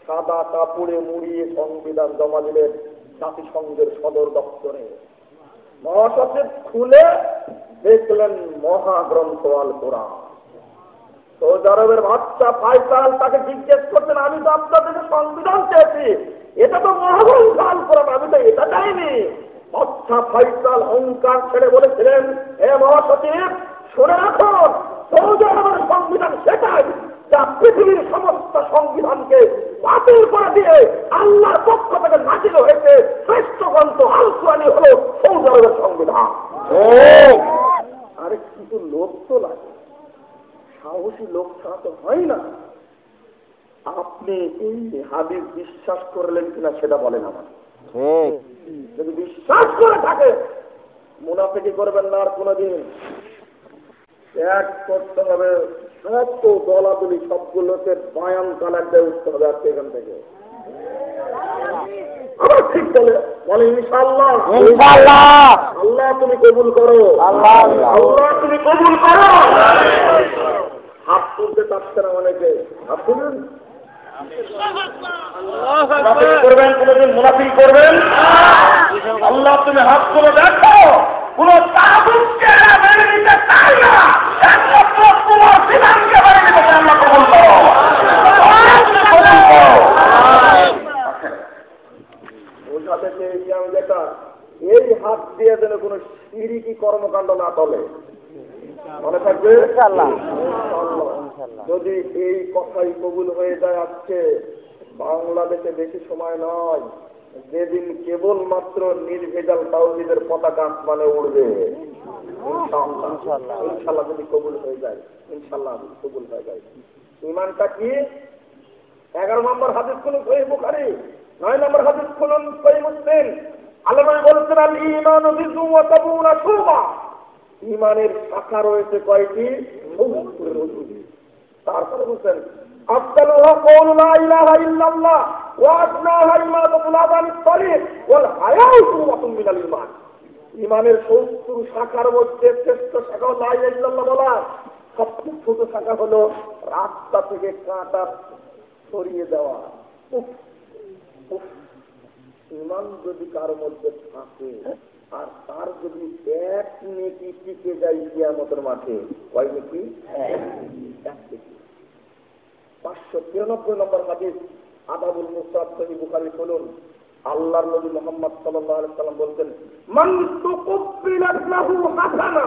সাদা কাপড়ে মুড়িয়ে সংবিধান জমা দিলেন জাতিসংঘের সদর দপ্তরে। মহাসচিব খুলে দেখলেন মহাগ্রন্থ আল কোরআন। সৌদি আরবের বাদশাহ ফাইসাল তাকে জিজ্ঞেস করছেন, আমি তো আপনাদের সংবিধান চেয়েছি, এটা তো মহাগ্রন্থ আল কোরআন, আমি তো এটা চাইনি। বাদশাহ ফাইসাল অহংকার ছেড়ে বলেছিলেন, হে মহাসচিব, শুনে রাখুন, সৌদি আরবের সংবিধান সেটাই যা পৃথিবীর সমস্ত সংবিধানকে বাতিল করে দিয়ে আল্লাহর পক্ষ থেকে নাজিল হয়েছে শ্রেষ্ঠ গ্রন্থ আল কোরআনই হল সৌদি আরবের সংবিধান। আরে কিছু লোক তো লাগে, সাহসী লোক ছাড়া তো হয় না। আপনি এই হাদিস বিশ্বাস করলেন কিনা সেটা বলেন আমার। যদি বিশ্বাস করে থাকে, মুনাফিকি করবেন না আর কোনদিন। এক করতে হবে, সব দলাদলি সবগুলোকে বায়ান তালাক দিয়ে উঠতে হবে আজকে এখান থেকে। আবার ঠিক বলে ইনশাআল্লাহ, আল্লাহ তুমি কবুল করো, আল্লাহ তুমি কবুল করো। হাত তুলতে চাচ্ছে না অনেকে, হাত তুলুন। করবেন কোনদিন মুনাফিক করবেন? আল্লাহ তুমি হাত তুলে দেখো, কোন তাগুতকে মেনে নিতে চাই না, একমাত্র তোমার বিধানকে মেনে নিতে চাই। আল্লাহ কবুল করো, বোঝাতে চেয়েছি আমি যেটা, এই হাত দিয়ে যেন কোন শিরকি কর্মকাণ্ড না চলে, মনে থাকবে। যদি এই কথাই কবুল হয়ে যায়, আজকে বাংলাদেশে বেশি সময় নয়, যেদিন কেবলমাত্র নির্ভেজাল তাওহীদের পতাকা আসমানে উড়বে। ইনশাআল্লাহ যদি কবুল হয়ে যায়, ইনশাআল্লাহ কবুল হয়ে যায়। ঈমানটা কি? 11 নম্বর হাদিস খুলুন সহিহ বুখারী, 9 নম্বর হাদিস খুলুন সহিহ মুসলিম। আল্লাহ বলছেন, আল ঈমানু বিযুন ওয়া সাবুনা শুবা। ঈমানের শাখা রয়েছে কয়টি? 70। তারপরে বলছেন, আফদালুহা কাউলু লা ইলাহা ইল্লাল্লাহ ওয়া আদনাহা ইমাতাতুল আযা আনিত তারিক ওয়াল হায়াউ শুবাতুন মিনাল ঈমান। ঈমানের 70 শাখার মধ্যে শ্রেষ্ঠ শাখা লা ইলাহা ইল্লাল্লাহ বলা। সবচেয়ে ছোট শাখা হলো রাস্তা থেকে কাঁটা সরিয়ে দেওয়া। ঈমান যদি কার মধ্যে থাকে আর তার যদি এক নেকি টিকে যায় কিয়ামতের মাঠে, কয় নেকি? 593 নম্বর হাদিস, আদাবুল মুফরাদ সহিহ বুখারী খুলুন। আল্লাহর নবী মুহাম্মদ সাল্লাল্লাহু আলাইহি ওয়াসাল্লাম বলতেন, মান তুকবিলাত লাহু হাসানা।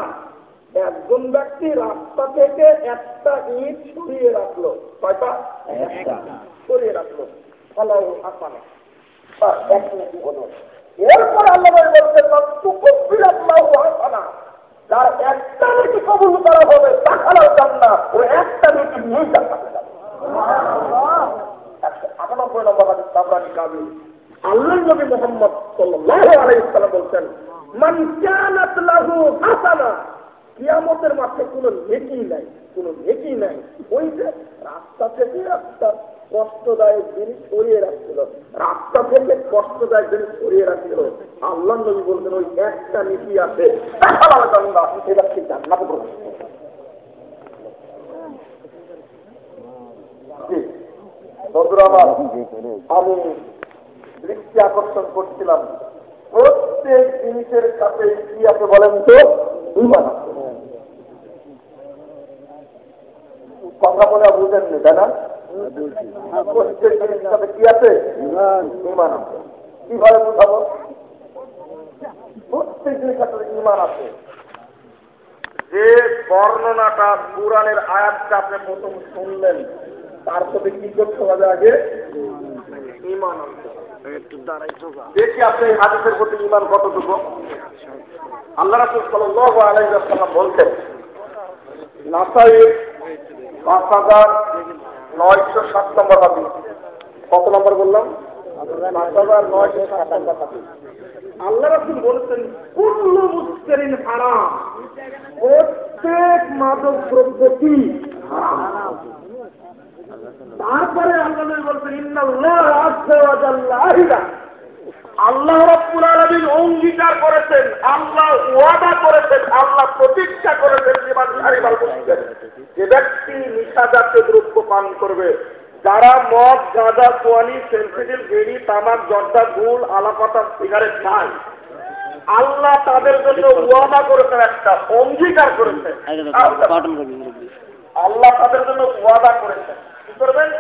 একজন ব্যক্তি রাস্তা থেকে একটা ইট সরিয়ে রাখলো, কয়টা? একটা সরিয়ে রাখলো, ফালাহু হাসানা, তার এক নেকি হলো। এরপর আল্লাহ বলছেন, মান তুকবিলাত লাহু হাসানা, যার একটা নেকি কবুল করা হবে দাখালাল জান্নাহ, ওই একটা নেকি নিয়ে জান্নাতে যাবে। 98 নম্বর হাদিস তাবরানী কাবিল। আল্লাহর নবী মুহাম্মদ সাল্লাল্লাহু আলাইহি ওয়াসাল্লাম বলেন, মান কানাত লাহু হাসানা, কিয়ামতের মাঠে কোনো নেকি নাই, কোনো নেকি নাই। ওই যে রাস্তা থেকে একটা কষ্টদায়ক জিনিস সরিয়ে রাখছিল, রাস্তা থেকে কষ্টদায়ক জিনিস সরিয়ে রাখছিল, আল্লাহর নবী বলছেন ওই একটা নেকি আছে, এটা ঠিক জান্নাতে প্রবেশ করবে। আমি দৃষ্টি আকর্ষণ করছিলাম, প্রত্যেক জিনিসের সাথে কি আছে বলেন তো? ঈমান আছে। কথা বলে বুঝেননি, তাই না? প্রত্যেক জিনিসের সাথে কি আছে? ঈমান আছে। কিভাবে বুঝাবো? প্রত্যেক জিনিসের সাথে ঈমান আছে। যে বর্ণনাটা কুরআনের আয়াতটা আপনি প্রথম শুনলেন, তার সাথে কি করতে হবে? আগে ঈমান আনতে হবে। দেখি আপনি এই হাদিসের প্রতি ঈমান কতটুকু। আল্লাহ রাসূল সাল্লাল্লাহু আলাইহি ওয়াসাল্লাম বলতেন, নাসাঈ 5907 নম্বর হাদিস। কত নম্বর বললাম? 5907 নম্বর হাদিস। আল্লাহ রাসূল বলেছেন, কুল্লু মুসকিরিন হারাম, প্রত্যেক মাদক দ্রব্য কি হারাম। তারপরে আল্লাহ বলছেন, ইন্নাল্লাহ আযজা ওয়া জাল্লা আহিদা, আল্লাহ রাব্বুল আলামিন অঙ্গীকার করেছেন, আল্লাহ ওয়াদা করেছেন, আল্লাহ প্রতিজ্ঞা করেছেন, যে ব্যক্তি নিশাজাতীয় দ্রব্য পান করবে, যারা মদ, গাঁজা, সোয়ানি, সেন্সিডিল, বিড়ি, তামাক, জর্দা, গুল, আলাপাতা, সিগারেট খায়, আল্লাহ তাদের জন্য ওয়াদা করেছেন, একটা অঙ্গীকার করেছেন। আল্লাহ তাদের জন্য ওয়াদা করেছেন কি করবেন?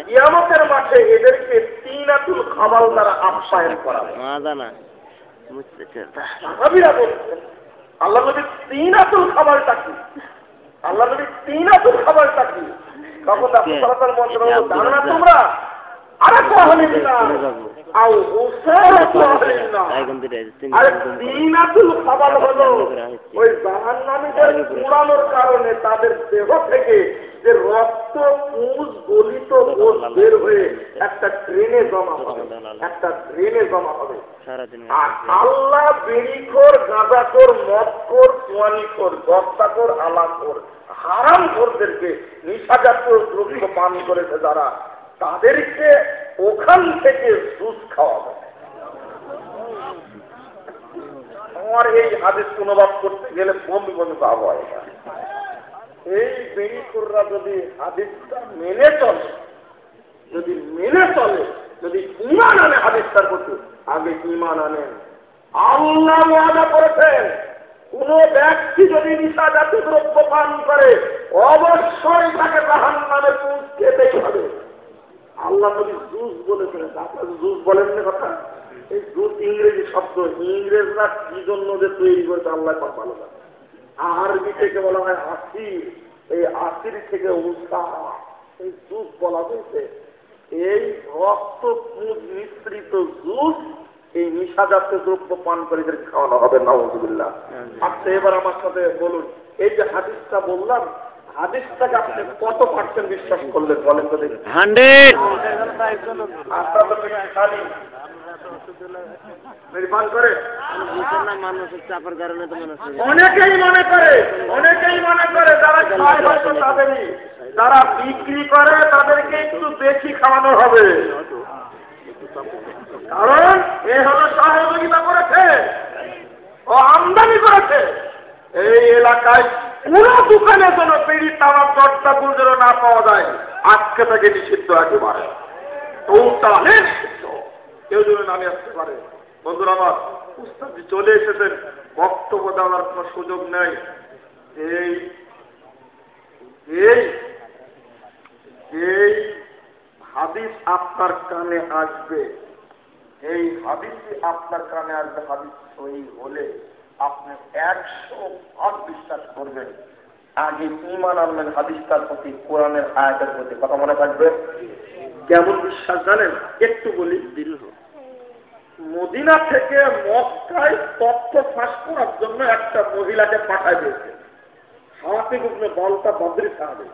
কিয়ামতের মাঠে এদেরকে তিনাতুল খাবাল দ্বারা আপ্যায়ন করা হবে। সাহাবীরা বলছেন, আল্লাহ নবী তিনাতুল খাবালটা কি? আল্লাহ নবী তিনাতুল খাবালটা কি? তখন রাসূল সাল্লাল্লাহু আলাইহি ওয়াসাল্লাম বললেন, জানো না তোমরা? আরে কোহলিনা আও উসারাতুনা, আরে তিনাতুল খাবাল হলো ওই জাহান্নামীদের পোড়ানোর কারণে তাদের দেহ থেকে যে রক্ত, পুঁজ, গলিত গোশ বের হয়ে একটা ড্রেনে জমা হবে, একটা ড্রেনে জমা হবে। আর আল্লাহ বিড়িখোর, গাঁজাখোর, মদখোর, সোয়ানিখোর, জর্দাখোর, আলাখোর, হারামখোরদেরকে, নিশাজাতীয় দ্রব্য পান করেছে যারা, তাদেরকে ওখান থেকে জুস খাওয়াবে। আমার এই হাদিস অনুবাদ করতে গেলে বমি বমি ভাব হয়। এই বেড়িখোররা যদি হাদিসটা মেনে চলে, যদি মেনে চলে, যদি ঈমান আনে হাদিসটার প্রতি, আগে ঈমান আনেন। আল্লাহ ওয়াদা করেছেন, কোন ব্যক্তি যদি নিশাজাতীয় দ্রব্য পান করে অবশ্যই তাকে জাহান্নামে পুঁজ খেতেই হবে। আল্লাহ নবী জুস বলেছেন, আপনার জুস বলেন না কথা। এই জুস ইংরেজি শব্দ, ইংরেজরা কি জন্য যে তৈরি করেছে আল্লাহ ভালো জানে। আরবি থেকে বলা হয় আসির, এই আসির থেকে উষা, এই জুস বলা হয়েছে। এই রক্ত পুঁজ মিশ্রিত জুস এই নিশাজাতীয় দ্রব্য পান করে খাওয়ানো হবে। নাউযুবিল্লাহ। আচ্ছা, এবার আমার সাথে বলুন, এই যে হাদিসটা বললাম, হাদিসটাকে আপনি কত পার্সেন্ট বিশ্বাস করলেন বলেন তো দেখি? 100। আপনারা তো খালি নির্মাণ করে, অনেকেই মনে করে, অনেকেই মনে করে যারা খায় হয়তো তাদেরই, যারা বিক্রি করে তাদেরকে একটু বেশি খাওয়ানো হবে, কারণ এ হলো সহযোগিতা করেছে, ও আমদানি করেছে। এই এলাকায় পুরো দোকানে যেন বিড়ি, তামাক, জর্দা, গুল যেন না পাওয়া যায়, আজকে থেকে নিষিদ্ধ একেবারে, টোটালি নিষিদ্ধ, কেউ যেন নামে আসতে পারে। বন্ধুরা আমার, উস্তাদজি চলে এসেছেন, বক্তব্য দেওয়ার কোনো সুযোগ নেই। এই এই এই হাদিস আপনার কানে আসবে, এই হাদিসই আপনার কানে আসবে, হাদিস সহি হলে আপনি 100% বিশ্বাস করবেন। আগে ঈমান আনবেন হাদিসটার প্রতি, কোরআনের আয়াতের প্রতি। কথা মনে থাকবে? কেমন বিশ্বাস জানেন? একটু বলি। মদিনা থেকে মক্কায় তথ্য ফাঁস করার জন্য একটা মহিলাকে পাঠায় দিয়েছে। হাতিব ইবনে বালতা বদরি সাহাবী,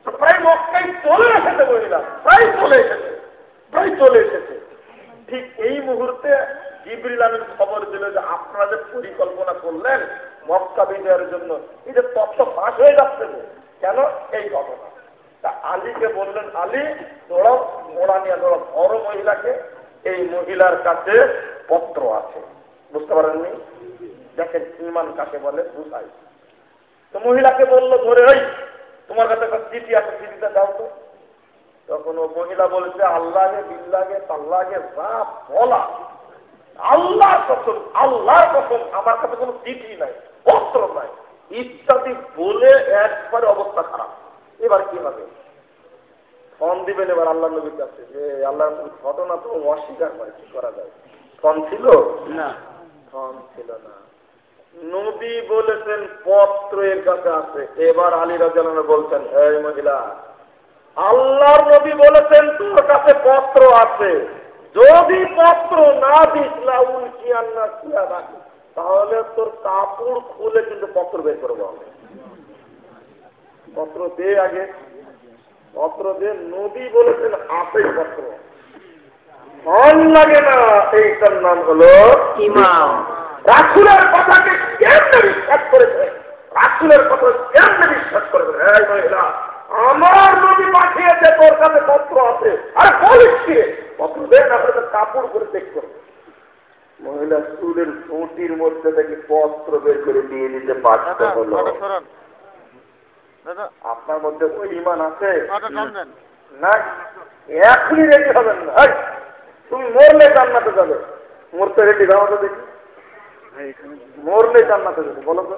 প্রায় মক্কায় চলে এসেছে মহিলা, প্রায় চলে এসেছে। ঠিক এই মুহূর্তে জিবরিল আমিন খবর দিল যে আপনারা যে পরিকল্পনা করলেন মক্কা বিজয়ের জন্য, এই যে তত্ত্ব ফাঁস হয়ে যাচ্ছে। কেন? এই ঘটনা। তা আলীকে বললেন, আলী দৌড়াও, মোড়া নিয়ে দৌড়াও, বড় মহিলাকে, এই মহিলার কাছে পত্র আছে। বুঝতে পারেননি? দেখেন ঈমান কাকে বলে বুঝাই। তো মহিলাকে বললো ধরে, ওই তোমার কাছে একটা চিঠি আছে, চিঠিটা দাও তো। তখন ও মহিলা বলেছে, আল্লাহে বিল্লাহে তাল্লাহে যা বলা, আল্লাহর কসম আমার কাছে কোনো চিঠি নাই, পত্র নাই, ইত্যাদি বলে একবারে অবস্থা খারাপ। এবার কি হবে? ফোন দিবেন এবার আল্লাহ নবীর কাছে যে আল্লাহ ঘটনা তো অস্বীকার করে, কি করা যায়? ফোন ছিল না, ফোন ছিল না। নবী বলেছেন পত্র এর কাছে আছে। এবার আলী রাদিয়াল্লাহু আনহু বলছেন, এই মহিলা, আল্লাহর নবী বলেছেন তোর কাছে পত্র আছে, যদি পত্র না দিস লাউল কিয়ান্না কিয়া রাখি, তাহলে তোর কাপড় খুলে কিন্তু পত্র বের করবো আমি। পত্র দে আগে, পত্র দে। নবী বলেছেন আছে পত্র, ফল লাগে না। এইটার নাম হলো ঈমান। রাসূলের কথাকে কেমনে বিশ্বাস করেছে? রাসূলের কথা কেমনে বিশ্বাস করবে? এই মহিলা, আমার নবী পাঠিয়েছে, তোর কাছে পত্র আছে, আর বলিস কি? পত্র দেন, আপনাদের কাপড় করে চেক করবে। মহিলা চুলের ছুটির মধ্যে থেকে পত্র বের করে দিয়ে দিতে পারতে হলো। আপনার মধ্যে ওই ঈমান আছে না? এখনই রেডি হবেন না। তুমি মরলে জান্নাতে যাবে, মরতে রেডি দাও তো দেখি। মরলে জান্নাতে যাবে, বলো তো।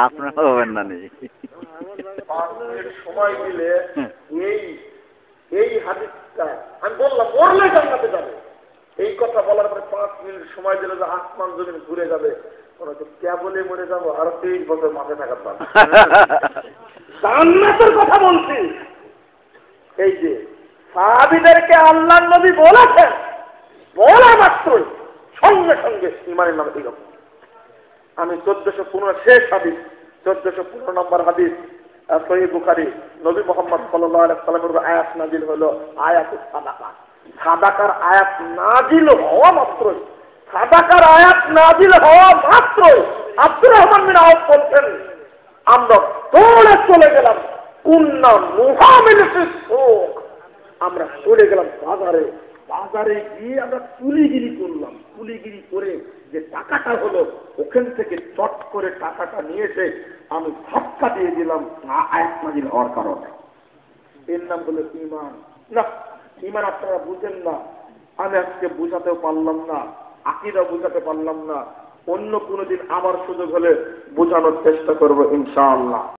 আপনার হবেন না নেই। 5 মিনিট সময় দিলে এই হাদিসটা আমি বললাম, মরলে জান্নাতে যাবে। এই কথা বলার পরে 5 মিনিট সময় দিলে যে আসমান জমিন ঘুরে যাবে, কেবলে মরে যাবো, আরো 23 বছর মাঠে থাকার পারবো। জান্নাতের কথা বলছি। এই যে সাহাবীদেরকে আল্লাহর নবী বলেছেন, বলা মাত্রই সঙ্গে সঙ্গে ঈমানের নাম এরকম। আমি 1415 শেষ হাদিস, 1415 নম্বর হাদিস সহিহ বুখারী, নবী মুহাম্মদ সাল্লাল্লাহু আলাইহি ওয়াসাল্লামের আয়াত নাযিল হলো আয়াতুস সাদাকা। সাদাকার আয়াত নাযিল হওয়া মাত্রই, সাদাকার আয়াত নাযিল হওয়া মাত্রই আব্দুর রহমান বিন আওফ বলছেন, আমরা দৌড়ে চলে গেলাম, কুন্না নুহামিলু ফিস সুক, আমরা চলে গেলাম বাজারে। বাজারে গিয়ে আমরা কুলিগিরি করলাম। কুলিগিরি করে যে টাকাটা হলো, ওখান থেকে চট করে টাকাটা নিয়ে এসে আমি ধাক্কা দিয়ে দিলাম আয়াত নাযিল হওয়ার কারণে। এর নাম হলো ঈমান। না, ঈমান আপনারা বুঝেন না, আমি আজকে বুঝাতেও পারলাম না, আকীদা বুঝাতে পারলাম না। অন্য কোনোদিন আমার সুযোগ হলে বোঝানোর চেষ্টা করবো ইনশাআল্লাহ।